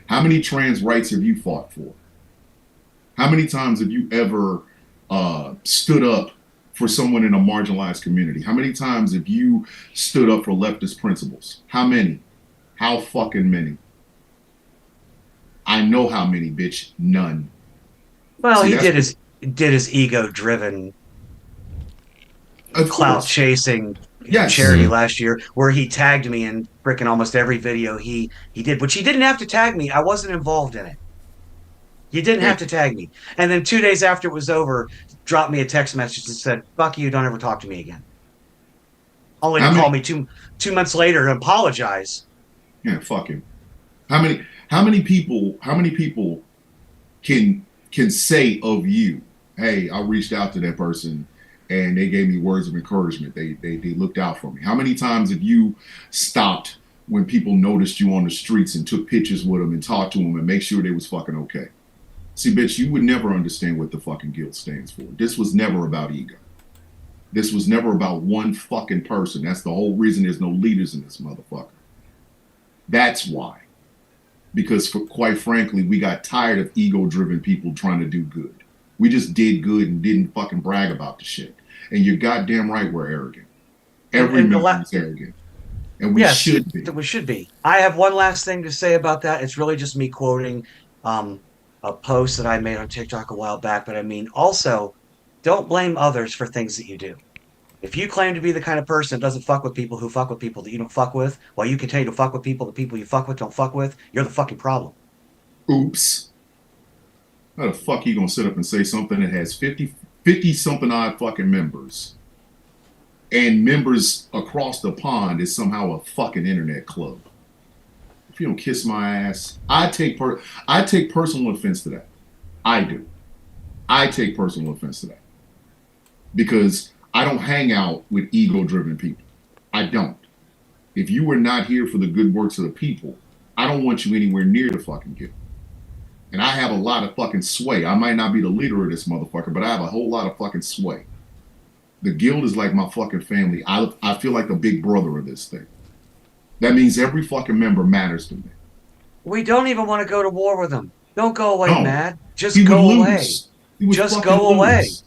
How many trans rights have you fought for? How many times have you ever stood up for someone in a marginalized community? How many times have you stood up for leftist principles? How many? How fucking many? I know how many, bitch. None. Well, See, he that's- did his ego-driven, Of clout course. chasing Yes. charity last year, where he tagged me in freaking almost every video he did, which he didn't have to tag me. I wasn't involved in it. You didn't have to tag me. And then 2 days after it was over, dropped me a text message and said, "Fuck you, don't ever talk to me again." Only to How call many- me 2 months later and apologize. Yeah, fuck him. How many people can say of you, hey, I reached out to that person and they gave me words of encouragement. They looked out for me. How many times have you stopped when people noticed you on the streets and took pictures with them and talked to them and make sure they was fucking okay? See, bitch, you would never understand what the fucking guilt stands for. This was never about ego. This was never about one fucking person. That's the whole reason there's no leaders in this motherfucker. That's why. Because quite frankly, we got tired of ego-driven people trying to do good. We just did good and didn't fucking brag about the shit. And you're goddamn right we're arrogant. Every And the member is arrogant. And we Yes, should be. We should be. I have one last thing to say about that. It's really just me quoting a post that I made on TikTok a while back. But I mean, also, don't blame others for things that you do. If you claim to be the kind of person that doesn't fuck with people who fuck with people that you don't fuck with, while you continue to fuck with people the people you fuck with don't fuck with, you're the fucking problem. Oops. How the fuck you gonna sit up and say something that has 50 something odd fucking members and members across the pond is somehow a fucking internet club? If you don't kiss my ass, I take personal offense to that. I do. I take personal offense to that. Because I don't hang out with ego-driven people. I don't. If you were not here for the good works of the people, I don't want you anywhere near the fucking guild. And I have a lot of fucking sway. I might not be the leader of this motherfucker, but I have a whole lot of fucking sway. The guild is like my fucking family. I feel like the big brother of this thing. That means every fucking member matters to me. We don't even want to go to war with them. Don't go away, No. Matt. Just He would go away. lose. He would Just fucking go away. lose.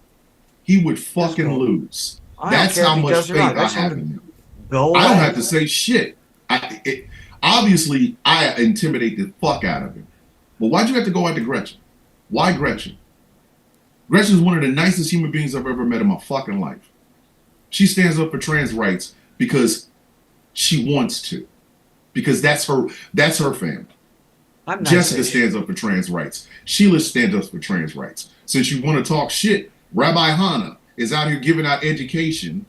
He would fucking go. lose. I don't That's care how if he much does or faith not. I I just want have him in to him. go away. I don't have to say shit. Obviously, I intimidate the fuck out of him. But why'd you have to go after Gretchen? Why Gretchen? Gretchen is one of the nicest human beings I've ever met in my fucking life. She stands up for trans rights because she wants to. Because that's her family. I'm Jessica nice-ish. stands up for trans rights. Sheila stands up for trans rights. Since you want to talk shit, Rabbi Hannah is out here giving out education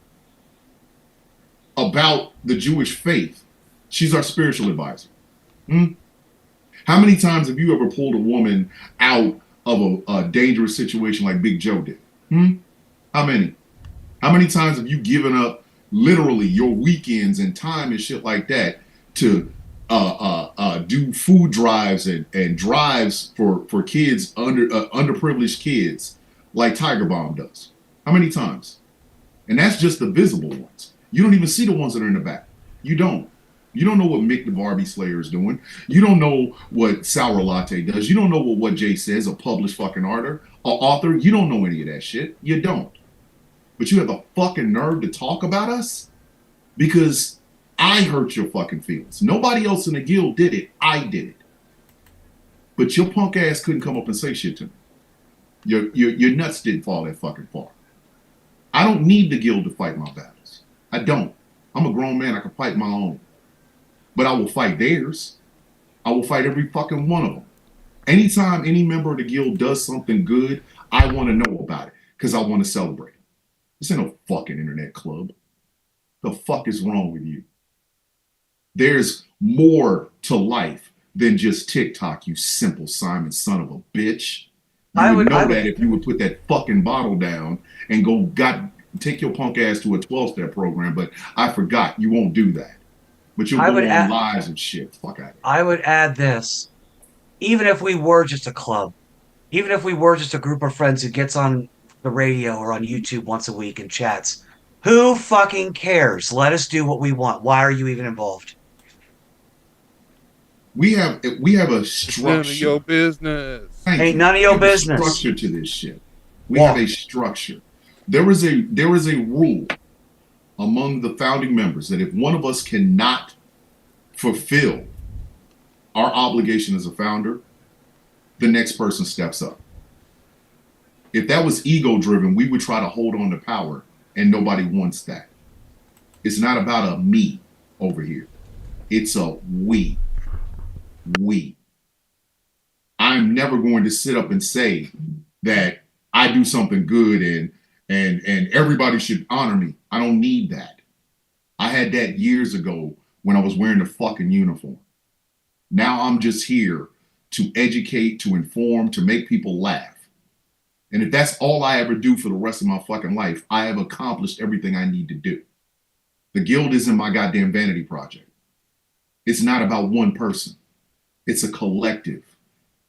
about the Jewish faith. She's our spiritual advisor. How many times have you ever pulled a woman out of a dangerous situation like Big Joe did? How many? How many times have you given up literally your weekends and time and shit like that to do food drives and drives for kids, underprivileged kids, like Tiger Bomb does? How many times? And that's just the visible ones. You don't even see the ones that are in the back. You don't. You don't know what Mick the Barbie Slayer is doing. You don't know what Sour Latte does. You don't know what Jay says, a published fucking author. You don't know any of that shit. You don't. But you have the fucking nerve to talk about us because I hurt your fucking feelings. Nobody else in the guild did it. I did it. But your punk ass couldn't come up and say shit to me. Your nuts didn't fall that fucking far. I don't need the guild to fight my battles. I don't. I'm a grown man. I can fight my own. But I will fight theirs. I will fight every fucking one of them. Anytime any member of the guild does something good, I want to know about it because I want to celebrate it. This ain't no fucking internet club. The fuck is wrong with you? There's more to life than just TikTok, you simple Simon son of a bitch. You would know that if you would put that fucking bottle down and take your punk ass to a 12-step program, but I forgot. You won't do that. But you'll go on lives and shit. Fuck out of here. I would add this. Even if we were just a club, even if we were just a group of friends who gets on the radio or on YouTube once a week and chats, who fucking cares? Let us do what we want. Why are you even involved? We have a structure. None of your business. Ain't none of your business. Structure to this shit. We have a structure. There is a rule among the founding members that if one of us cannot fulfill our obligation as a founder, the next person steps up. If that was ego driven, we would try to hold on to power, and nobody wants that. It's not about a me over here. It's a we. I'm never going to sit up and say that I do something good and everybody should honor me. I don't need that. I had that years ago when I was wearing the fucking uniform. Now I'm just here to educate, to inform, to make people laugh. And if that's all I ever do for the rest of my fucking life, I have accomplished everything I need to do. The guild isn't my goddamn vanity project. It's not about one person. It's a collective.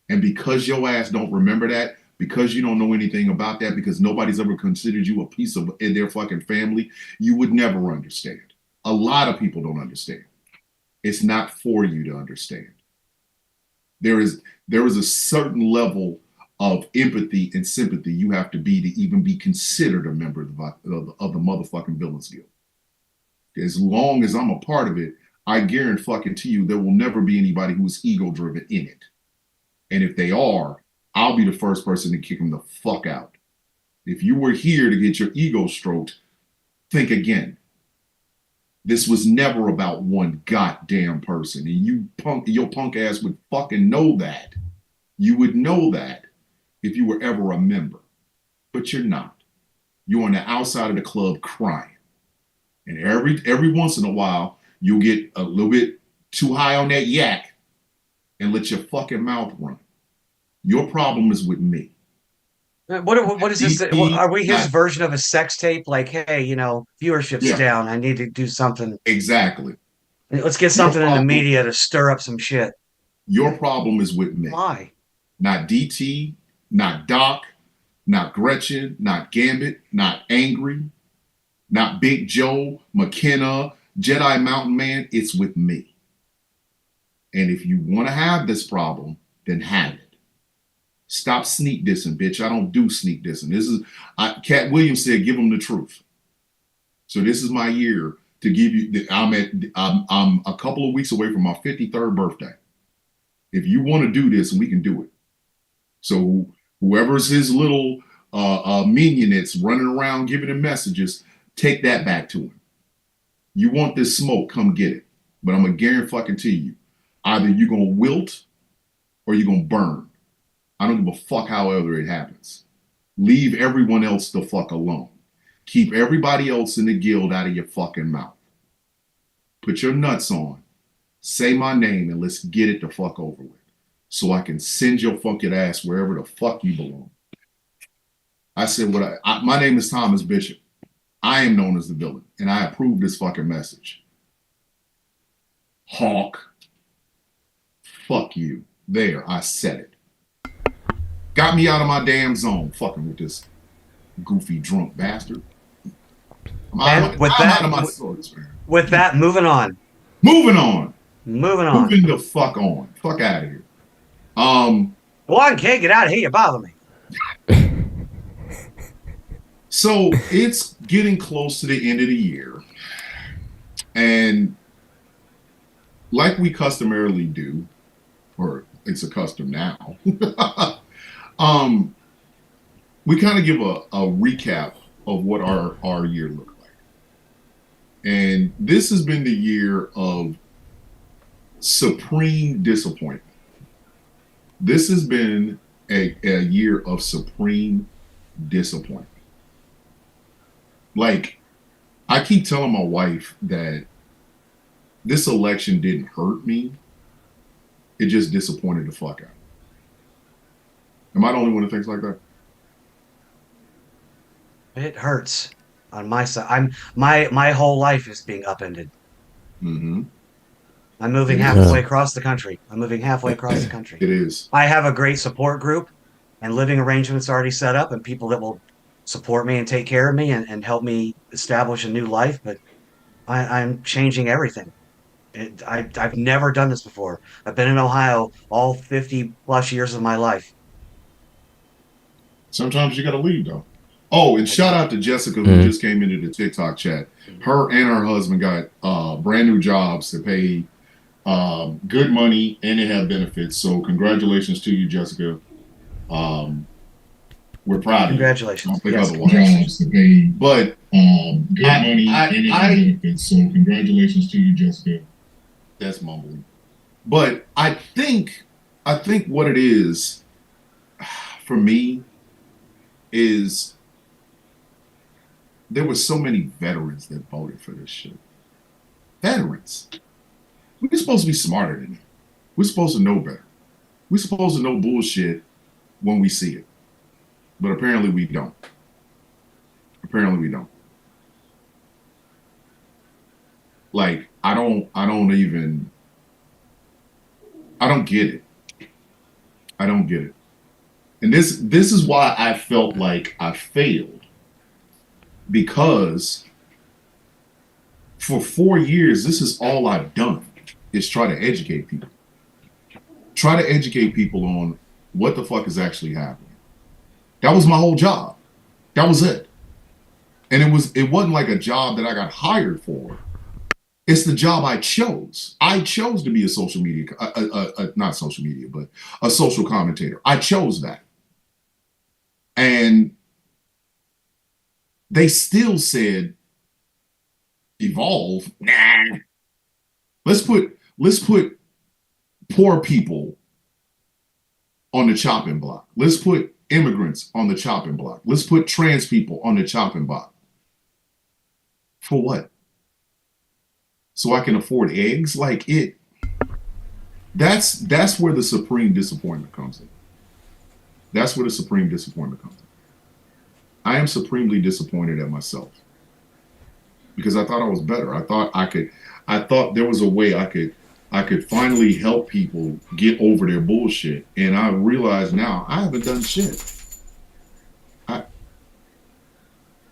And because your ass don't remember that, because you don't know anything about that, because nobody's ever considered you a piece of their fucking family, you would never understand. A lot of people don't understand. It's not for you to understand. There is a certain level of empathy and sympathy you have to be to even be considered a member of the motherfucking Villains Guild. As long as I'm a part of it, I guarantee you there will never be anybody who is ego driven in it. And if they are, I'll be the first person to kick them the fuck out. If you were here to get your ego stroked, think again. This was never about one goddamn person. And your punk ass would fucking know that. You would know that if you were ever a member. But you're not. You're on the outside of the club crying. And every once in a while, you'll get a little bit too high on that yak and let your fucking mouth run. Your problem is with me. What is this? Are we his version of a sex tape? Like, hey, viewership's down. I need to do something. Exactly. Let's get something in the media to stir up some shit. Your problem is with me. Why? Not DT, not Doc, not Gretchen, not Gambit, not Angry, not Big Joe, McKenna, Jedi Mountain Man. It's with me. And if you want to have this problem, then have it. Stop sneak dissing, bitch. I don't do sneak dissing. Cat Williams said, give them the truth. So this is my year to give you, I'm a couple of weeks away from my 53rd birthday. If you want to do this, we can do it. So whoever's his little minion that's running around giving him messages, take that back to him. You want this smoke, come get it. But I'm going to guarantee you, either you're going to wilt or you're going to burn. I don't give a fuck however it happens. Leave everyone else the fuck alone. Keep everybody else in the guild out of your fucking mouth. Put your nuts on. Say my name and let's get it the fuck over with. So I can send your fucking ass wherever the fuck you belong. I said, my name is Thomas Bishop. I am known as the villain, and I approve this fucking message. Hawk. Fuck you. There, I said it. Got me out of my damn zone, fucking with this goofy drunk bastard. And with that, moving on. Moving on. Moving on. Moving the fuck on. Fuck out of here. One, can't get out of here. You bother me. So it's getting close to the end of the year. And like we customarily do, or it's a custom now, we kind of give a recap of what our year looked like. And this has been the year of supreme disappointment. This has been a year of supreme disappointment. Like, I keep telling my wife that this election didn't hurt me. It just disappointed the fuck out. Am I the only one that thinks like that? It hurts on my side. My whole life is being upended. Mm-hmm. I'm moving halfway across the country. It is. I have a great support group and living arrangements already set up and people that will support me and take care of me and help me establish a new life. But I'm changing everything. I've never done this before. I've been in Ohio all 50 plus years of my life. Sometimes you got to leave, though. Oh, and shout out to Jessica, who just came into the TikTok chat. Her and her husband got brand new jobs that pay good money and they have benefits. So congratulations to you, Jessica. We're proud of you. Congratulations. Yes. Jobs to pay, but good money and they have benefits. So congratulations to you, Jessica. That's mumbling. But I think what it is for me is there were so many veterans that voted for this shit. Veterans. We're supposed to be smarter than that. We're supposed to know better. We're supposed to know bullshit when we see it. But apparently we don't. Apparently we don't. Like, I don't get it. I don't get it. And this is why I felt like I failed. Because for 4 years, this is all I've done is try to educate people. Try to educate people on what the fuck is actually happening. That was my whole job. That was it. And it wasn't like a job that I got hired for. It's the job I chose. I chose to be a social media, not social media, but a social commentator. I chose that. And they still said, evolve. Nah. Let's put poor people on the chopping block. Let's put immigrants on the chopping block. Let's put trans people on the chopping block. For what? So I can afford eggs? Like it. That's where the supreme disappointment comes in. That's where the supreme disappointment comes in. I am supremely disappointed at myself because I thought I was better. I thought there was a way I could finally help people get over their bullshit. And I realize now I haven't done shit.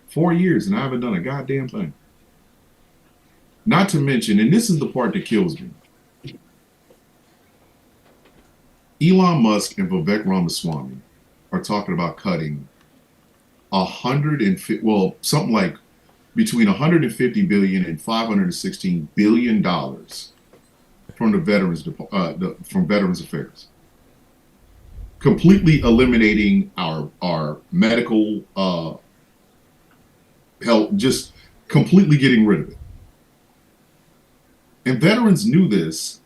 4 years and I haven't done a goddamn thing. Not to mention, and this is the part that kills me, Elon Musk and Vivek Ramaswamy are talking about cutting something like between 150 billion and 516 billion dollars from the from Veterans Affairs, completely eliminating our medical help, just completely getting rid of it. And veterans knew this,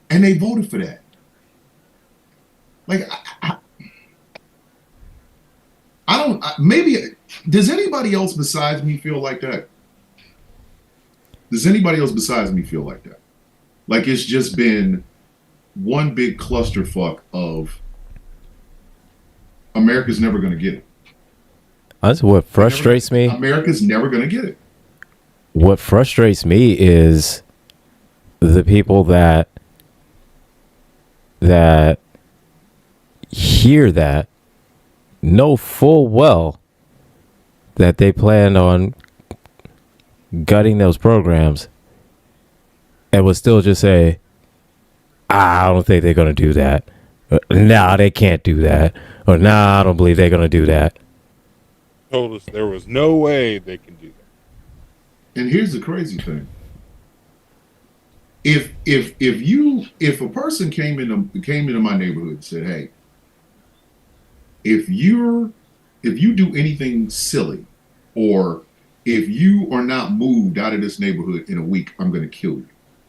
and they voted for that. Like, I don't. Maybe does anybody else besides me feel like that? Does anybody else besides me feel like that? Like it's just been one big clusterfuck of America's never going to get it. That's what frustrates me. America's never going to get it. What frustrates me is the people that hear that know full well that they plan on gutting those programs and would still just say, I don't think they're going to do that. Nah, they can't do that. Or nah, I don't believe they're going to do that. Told us there was no way they can do that. And here's the crazy thing. If a person came into my neighborhood and said, hey, if you do anything silly, or if you are not moved out of this neighborhood in a week, I'm going to kill you.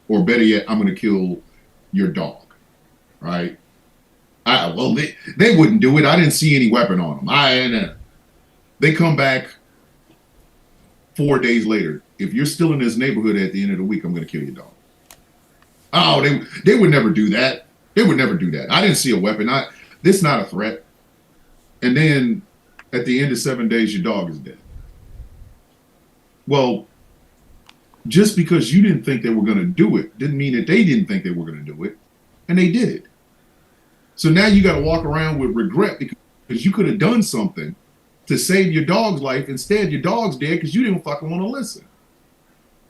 Or better yet, I'm going to kill your dog. Right? Well, they wouldn't do it. I didn't see any weapon on them. They come back 4 days later. If you're still in this neighborhood at the end of the week, I'm going to kill your dog. Oh, they would never do that. They would never do that. I didn't see a weapon. This is not a threat. And then at the end of 7 days, your dog is dead. Well, just because you didn't think they were going to do it didn't mean that they didn't think they were going to do it. And they did it. So now you got to walk around with regret because you could have done something to save your dog's life. Instead, your dog's dead because you didn't fucking want to listen.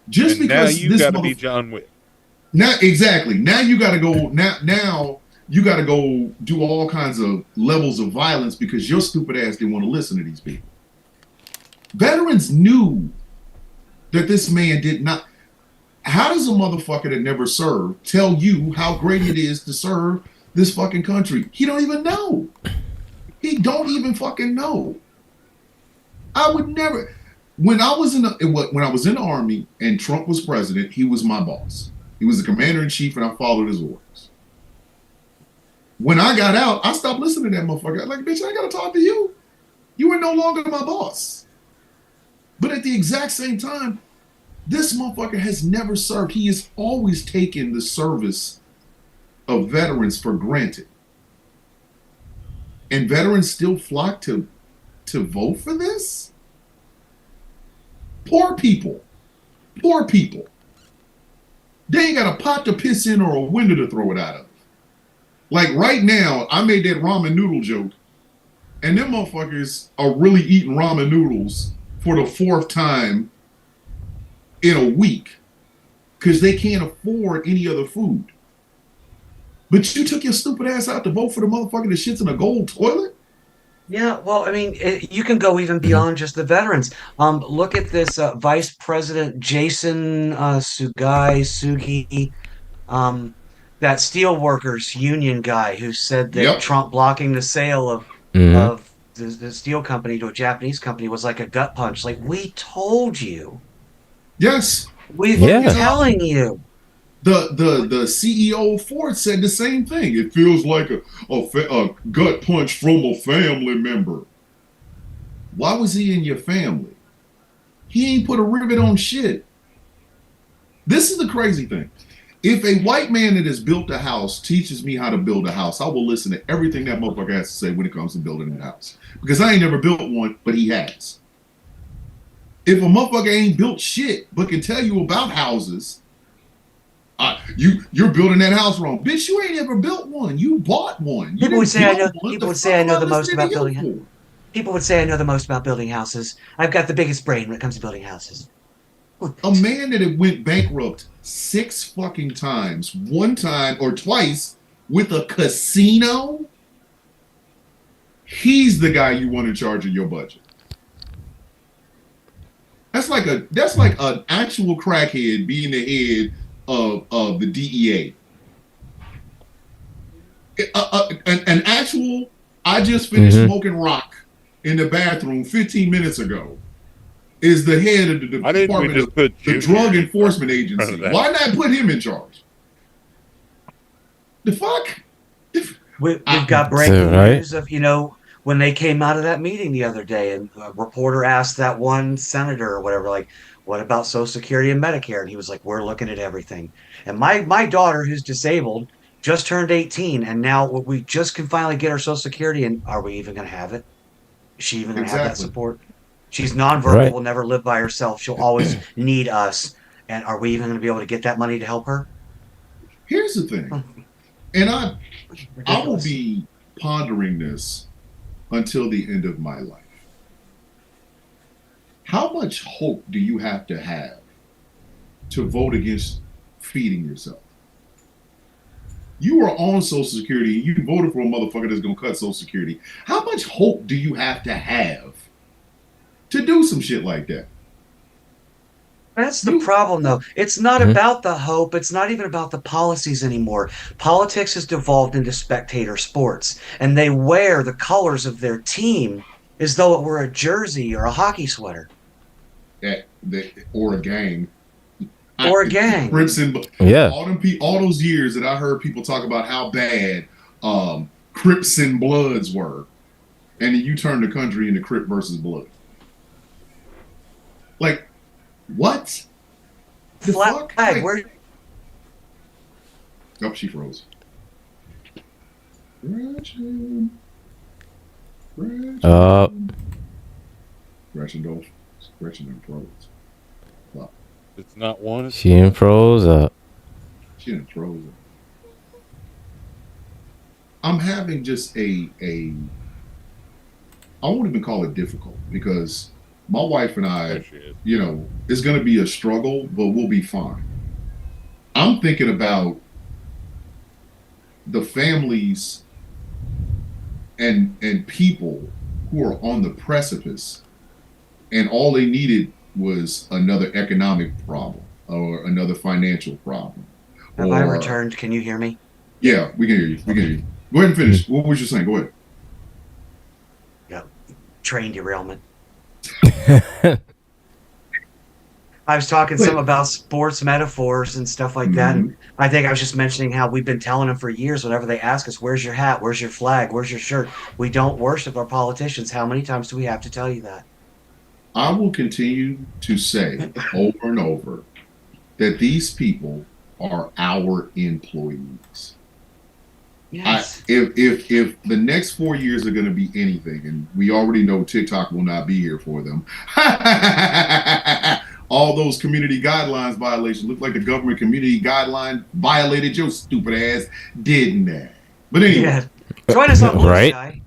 Just and because now you got to be John Wick. Now, exactly. Now you got to go. Now you got to go do all kinds of levels of violence because your stupid ass didn't want to listen to these people. Veterans knew that this man did not. How does a motherfucker that never served tell you how great it is to serve this fucking country? He don't even know. He don't even fucking know. I would never. When I was in the Army and Trump was president, he was my boss. He was the commander in chief, and I followed his orders. When I got out, I stopped listening to that motherfucker. I was like, bitch, I gotta talk to you. You are no longer my boss. But at the exact same time, this motherfucker has never served. He has always taken the service of veterans for granted. And veterans still flock to vote for this? Poor people. Poor people. They ain't got a pot to piss in or a window to throw it out of. Like right now, I made that ramen noodle joke, and them motherfuckers are really eating ramen noodles for the 4th time in a week because they can't afford any other food. But you took your stupid ass out to vote for the motherfucker that shits in a gold toilet? Yeah, well, I mean, you can go even beyond just the veterans. Look at this Vice President Jason Sugi, that steelworkers union guy who said that Trump blocking the sale of the steel company to a Japanese company was like a gut punch. Like, we told you. Yes. We've been telling you. The CEO of Ford said the same thing. It feels like a gut punch from a family member. Why was he in your family? He ain't put a rivet on shit. This is the crazy thing. If a white man that has built a house teaches me how to build a house, I will listen to everything that motherfucker has to say when it comes to building a house. Because I ain't never built one, but he has. If a motherfucker ain't built shit, but can tell you about houses, you're building that house wrong. Bitch, you ain't ever built one. You bought one. People would say I know the most about building houses. People would say I know the most about building houses. I've got the biggest brain when it comes to building houses. A man that had went bankrupt 6 fucking times, 1 time or twice with a casino, he's the guy you want in charge of your budget. That's like an actual crackhead being the head of the DEA. An actual, I just finished smoking rock in the bathroom 15 minutes ago, is the head of the Department of the Drug Enforcement Agency. Why not put him in charge? The fuck? We've got breaking news of, when they came out of that meeting the other day, and a reporter asked that one senator or whatever, like, what about Social Security and Medicare? And he was like, we're looking at everything. And my daughter, who's disabled, just turned 18, and now we just can finally get our Social Security, and are we even going to have it? Is she even going to have that support? She's nonverbal, will never live by herself. She'll always need us. And are we even going to be able to get that money to help her? Here's the thing. And I will be pondering this until the end of my life. How much hope do you have to vote against feeding yourself? You are on Social Security. You voted for a motherfucker that's going to cut Social Security. How much hope do you have to do some shit like that? That's the problem, though. It's not about the hope. It's not even about the policies anymore. Politics has devolved into spectator sports, and they wear the colors of their team as though it were a jersey or a hockey sweater. Or a gang. Or a gang. All those years that I heard people talk about how bad Crips and Bloods were, and then you turn the country into Crip versus Blood. Like, what? The fuck? Like, where? Oh, she froze. Gretchen froze. Wow. It's not one. She didn't froze up. She didn't froze up. I'm having just I won't even call it difficult, because my wife and I, it's going to be a struggle, but we'll be fine. I'm thinking about the families and people who are on the precipice, and all they needed was another economic problem or another financial problem. Have I returned? Can you hear me? Yeah, we can hear you. We can hear you. Go ahead and finish. What was you saying? Go ahead. Yeah, train derailment. I was talking some about sports metaphors and stuff like that, and I think I was just mentioning how we've been telling them for years, whenever they ask us, where's your hat, where's your flag, where's your shirt, we don't worship our politicians. How many times do we have to tell you that? I will continue to say over and over that these people are our employees. Yes. If the next 4 years are going to be anything, and we already know TikTok will not be here for them, all those community guidelines violations look like the government community guideline violated your stupid ass, didn't they? But anyway, join us on Blue Sky.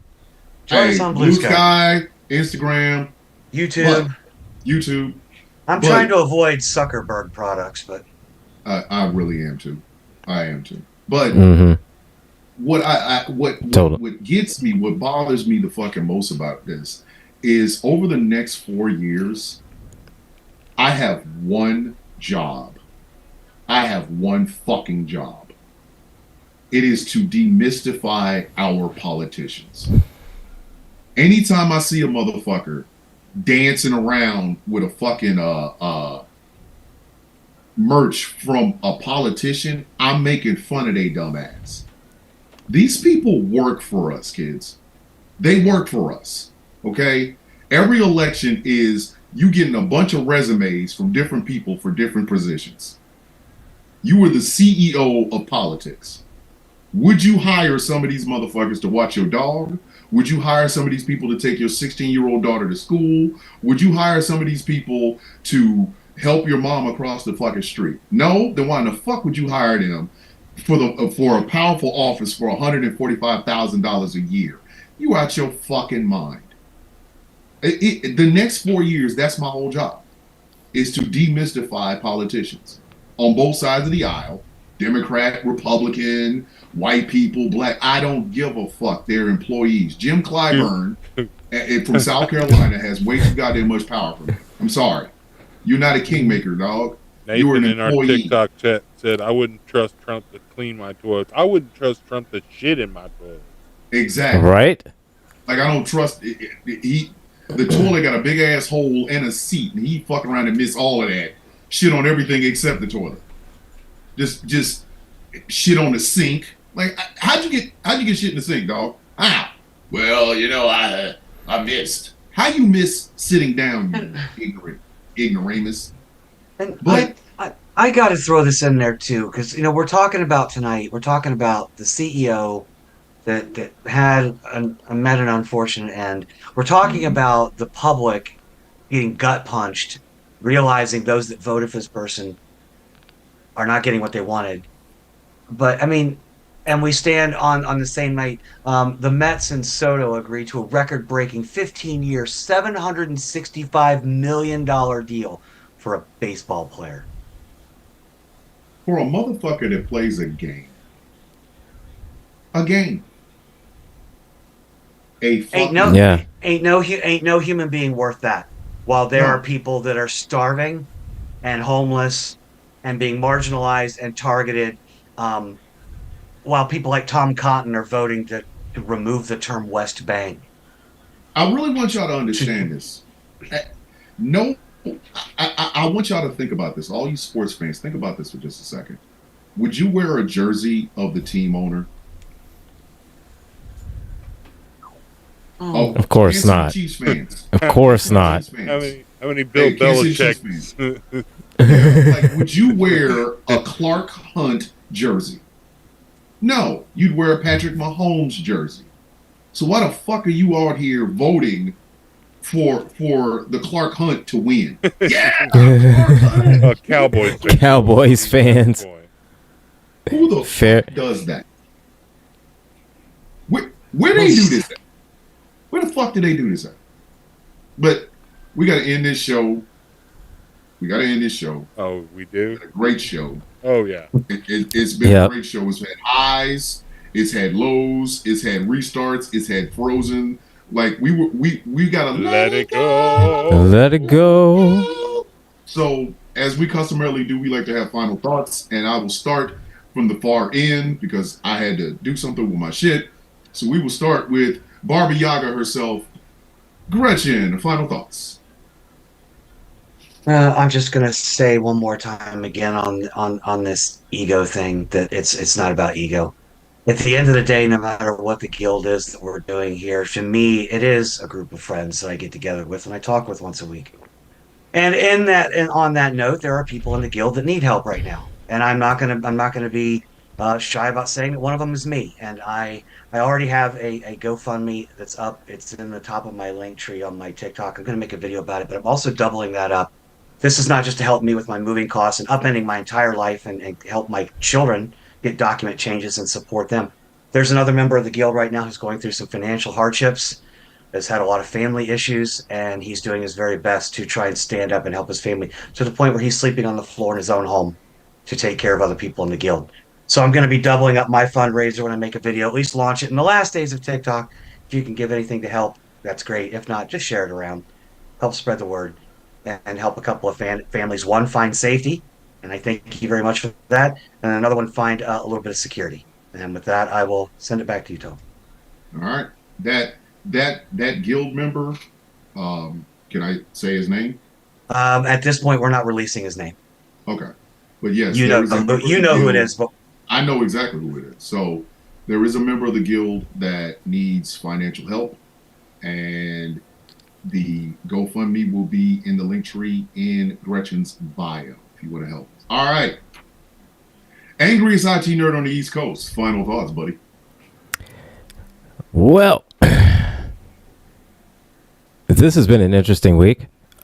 Join us on Blue Sky, Instagram, YouTube. I'm trying to avoid Zuckerberg products, but I really am too. I am too. But what gets me, what bothers me the fucking most about this is, over the next 4 years, I have one job. I have one fucking job. It is to demystify our politicians. Anytime I see a motherfucker dancing around with a fucking merch from a politician, I'm making fun of they dumb ass. These people work for us, kids. They work for us, okay? Every election is you getting a bunch of resumes from different people for different positions. You are the CEO of politics. Would you hire some of these motherfuckers to watch your dog? Would you hire some of these people to take your 16-year-old daughter to school? Would you hire some of these people to help your mom across the fucking street? No? Then why in the fuck would you hire them for a powerful office for $145,000 a year? You out your fucking mind. The next 4 years, that's my whole job, is to demystify politicians on both sides of the aisle. Democrat, Republican, white people, black. I don't give a fuck. They're employees. Jim Clyburn from South Carolina has way too goddamn much power for me. I'm sorry. You're not a kingmaker, dog. You were Nathan an in our employee. TikTok chat said, I wouldn't trust Trump to clean my toilets. I wouldn't trust Trump to shit in my toilet. Exactly. Right? Like I don't trust the toilet got a big ass hole and a seat, and he fucking around and miss all of that. Shit on everything except the toilet. Just shit on the sink. Like how'd you get shit in the sink, dog? How? Well, I missed. How you miss sitting down, you ignoramus? And But I got to throw this in there too, because we're talking about tonight. We're talking about the CEO that had met an unfortunate end. We're talking about the public getting gut punched, realizing those that voted for this person are not getting what they wanted. But I mean, and we stand on the same night. The Mets and Soto agreed to a record-breaking 15-year, $765 million deal for a baseball player. for a motherfucker that plays a game, a fucking Yeah. Ain't no human being worth that. While there No. are people that are starving and homeless and being marginalized and targeted, while people like Tom Cotton are voting to remove the term West Bank. I really want y'all to understand this. No, I want y'all to think about this. All you sports fans, think about this for just a second. Would you wear a jersey of the team owner? Oh, Of course Kansas City not. Chiefs fans. Of course not. Chiefs fans. How many Bill Hey, Kansas City Belichick? Like, would you wear a Clark Hunt jersey? No, you'd wear a Patrick Mahomes jersey. So why the fuck are you out here voting for the Clark Hunt to win? Yeah, Clark Hunt. Cowboys. Cowboys fans. Who the Fair. fuck does that? Where they do this at? Where the fuck do they do this at? But we got to end this show. Oh, we do? A great show. Oh, yeah. It's been Yep. a great show. It's had highs, it's had lows, it's had restarts, it's had frozen. Like we gotta Let it go. Let it go. So as we customarily do, we like to have final thoughts, and I will start from the far end because I had to do something with my shit. So we will start with Barbie Yaga herself. Gretchen, final thoughts. I'm just gonna say one more time again on this ego thing that it's not about ego. At the end of the day, no matter what the guild is that we're doing here, to me, it is a group of friends that I get together with and I talk with once a week. And on that note, there are people in the guild that need help right now, and I'm not gonna be shy about saying that one of them is me. And I already have a GoFundMe that's up. It's in the top of my link tree on my TikTok. I'm gonna make a video about it, but I'm also doubling that up. This is not just to help me with my moving costs and upending my entire life and help my children get document changes and support them. There's another member of the guild right now who's going through some financial hardships, has had a lot of family issues, and he's doing his very best to try and stand up and help his family to the point where he's sleeping on the floor in his own home to take care of other people in the guild. So I'm going to be doubling up my fundraiser when I make a video, at least launch it in the last days of TikTok. If you can give anything to help, that's great. If not, just share it around. Help spread the word and help a couple of families. One, find safety, and I thank you very much for that. And another one, find a little bit of security. And with that, I will send it back to you, Tom. All right. That guild member, can I say his name? At this point, we're not releasing his name. Okay. But yes, You there know, is a member of you the know who it guild. is, but I know exactly who it is. So there is a member of the guild that needs financial help, and the GoFundMe will be in the link tree in Gretchen's bio if you want to help. All right. Angriest IT nerd on the East Coast. Final thoughts, buddy. Well, this has been an interesting week. It's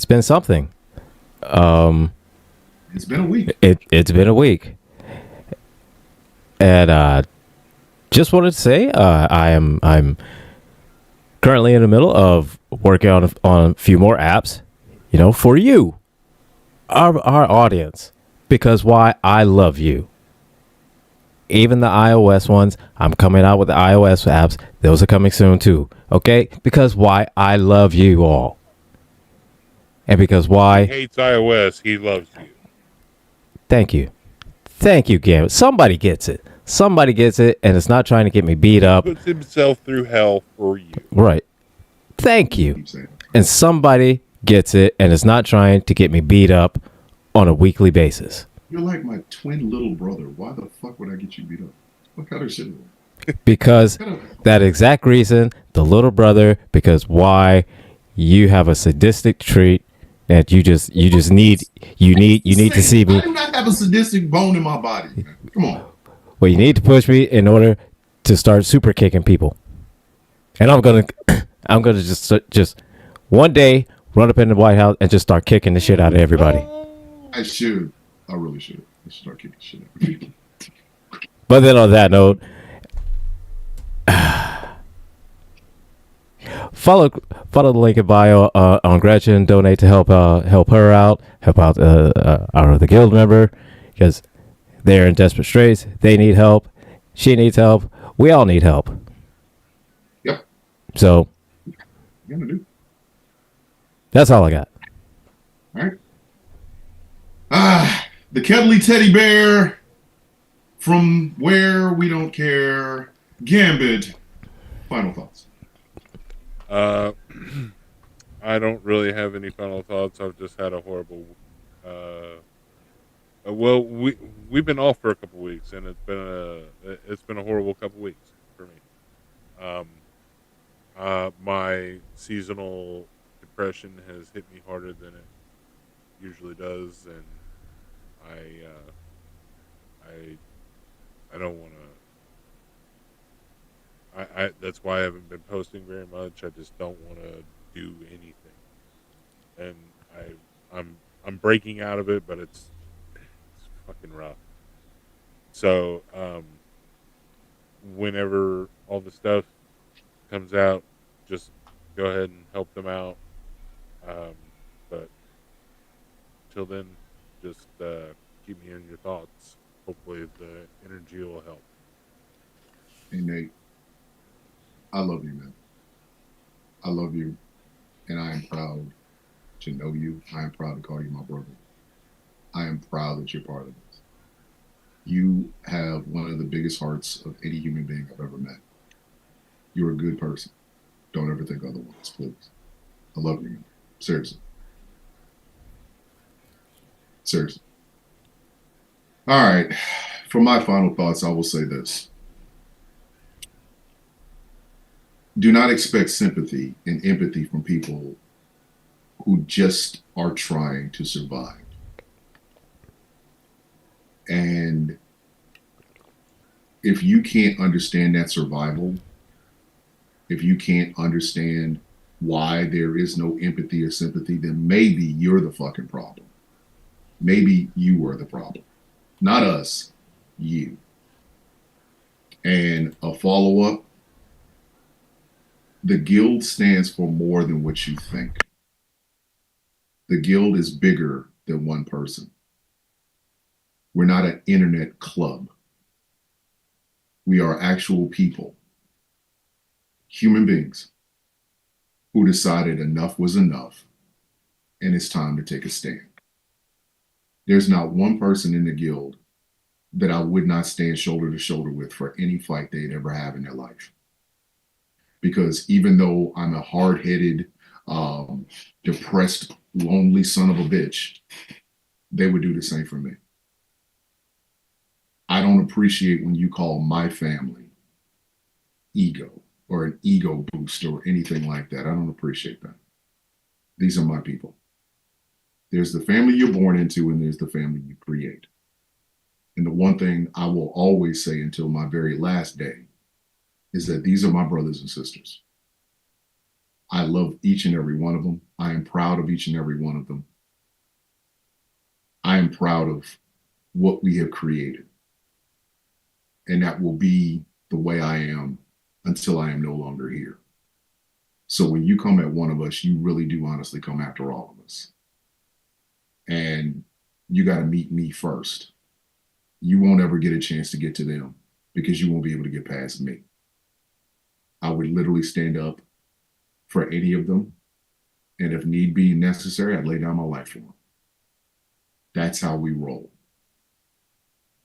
been something. It's been a week. It's been a week, and just wanted to say I'm currently in the middle of working on a few more apps, for you, our audience, because why I love you. Even the iOS ones, I'm coming out with the iOS apps. Those are coming soon too. Okay? Because why? I love you all. And because He why? hates iOS. He loves you. Thank you. Thank you, Gambit. Somebody gets it. Somebody gets it, and it's not trying to get me beat up. Puts himself through hell for you. Right. Thank you. Keep saying. And somebody gets it, and it's not trying to get me beat up on a weekly basis. You're like my twin little brother. Why the fuck would I get you beat up? What kind of shit is that? Because What kind of- that exact reason, the little brother, because why you have a sadistic trait that you just need to see I me. do not have a sadistic bone in my body, man. Come on. Well, you need to push me in order to start super kicking people. And I'm gonna just one day run up in the White House and just start kicking the shit out of everybody. I should. I really should. I should start kicking shit out of people. But then on that note, follow the link in bio on Gretchen. Donate to help her out, help out the guild member, because they're in desperate straits. They need help. She needs help. We all need help. Yep. So You gonna do. that's all I got. All right. The cuddly teddy bear from where we don't care. Gambit. Final thoughts. I don't really have any final thoughts. I've just had a horrible. Well, we've been off for a couple weeks, and it's been a horrible couple weeks for me. My seasonal depression has hit me harder than it usually does, and I don't want to. That's why I haven't been posting very much. I just don't want to do anything, and I'm breaking out of it, but it's fucking rough. So whenever all the stuff comes out, just go ahead and help them out. But till then, just keep me in your thoughts. Hopefully, the energy will help. Hey, Nate. I love you, man. I love you. And I am proud to know you. I am proud to call you my brother. I am proud that you're part of this. You have one of the biggest hearts of any human being I've ever met. You're a good person. Don't ever think otherwise, please. I love you, man. Seriously. Seriously. All right. For my final thoughts, I will say this. Do not expect sympathy and empathy from people who just are trying to survive. And if you can't understand that survival, if you can't understand why there is no empathy or sympathy, then maybe you're the fucking problem. Maybe you were the problem. Not us, you. And a follow-up, the guild stands for more than what you think. The guild is bigger than one person. We're not an internet club. We are actual people, human beings, who decided enough was enough and it's time to take a stand. There's not one person in the guild that I would not stand shoulder to shoulder with for any fight they'd ever have in their life. Because even though I'm a hard-headed, depressed, lonely son of a bitch, they would do the same for me. I don't appreciate when you call my family ego or an ego boost or anything like that. I don't appreciate that. These are my people. There's the family you're born into and there's the family you create. And the one thing I will always say until my very last day is that these are my brothers and sisters. I love each and every one of them. I am proud of each and every one of them. I am proud of what we have created. And that will be the way I am until I am no longer here. So when you come at one of us, you really do honestly come after all of us. And you got to meet me first. you won't ever get a chance to get to them because you won't be able to get past me. I would literally stand up for any of them. And if need be necessary, I'd lay down my life for them. That's how we roll.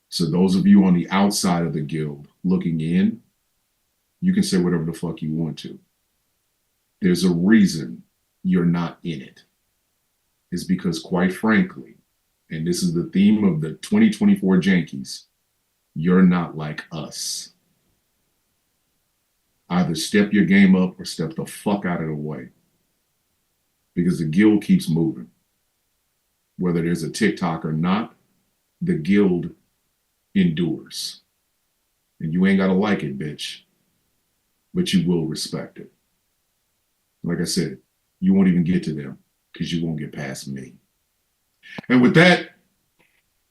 So those of you on the outside of the guild looking in, you can say whatever the fuck you want to. There's a reason you're not in it. It's because, quite frankly, and this is the theme of the 2024 Jankies, you're not like us. Either step your game up or step the fuck out of the way. Because the guild keeps moving. Whether there's a TikTok or not, the guild endures. And you ain't got to like it, bitch. But you will respect it. Like I said, you won't even get to them because you won't get past me. And with that,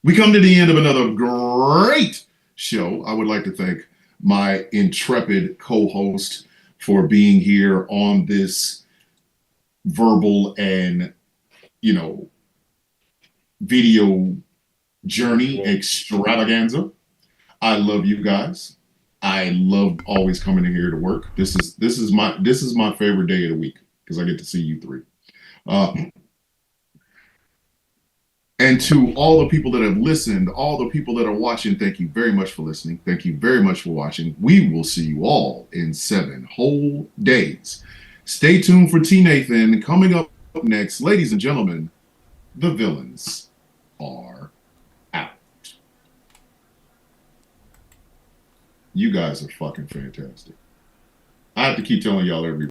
we come to the end of another great show. I would like to thank my intrepid co-host for being here on this verbal and, video journey extravaganza. I love you guys. I love always coming in here to work. This is my favorite day of the week because I get to see you three. And to all the people that have listened, all the people that are watching, thank you very much for listening. Thank you very much for watching. We will see you all in 7 whole days. Stay tuned for T. Nathan. Coming up next, ladies and gentlemen, the villains are out. You guys are fucking fantastic. I have to keep telling y'all every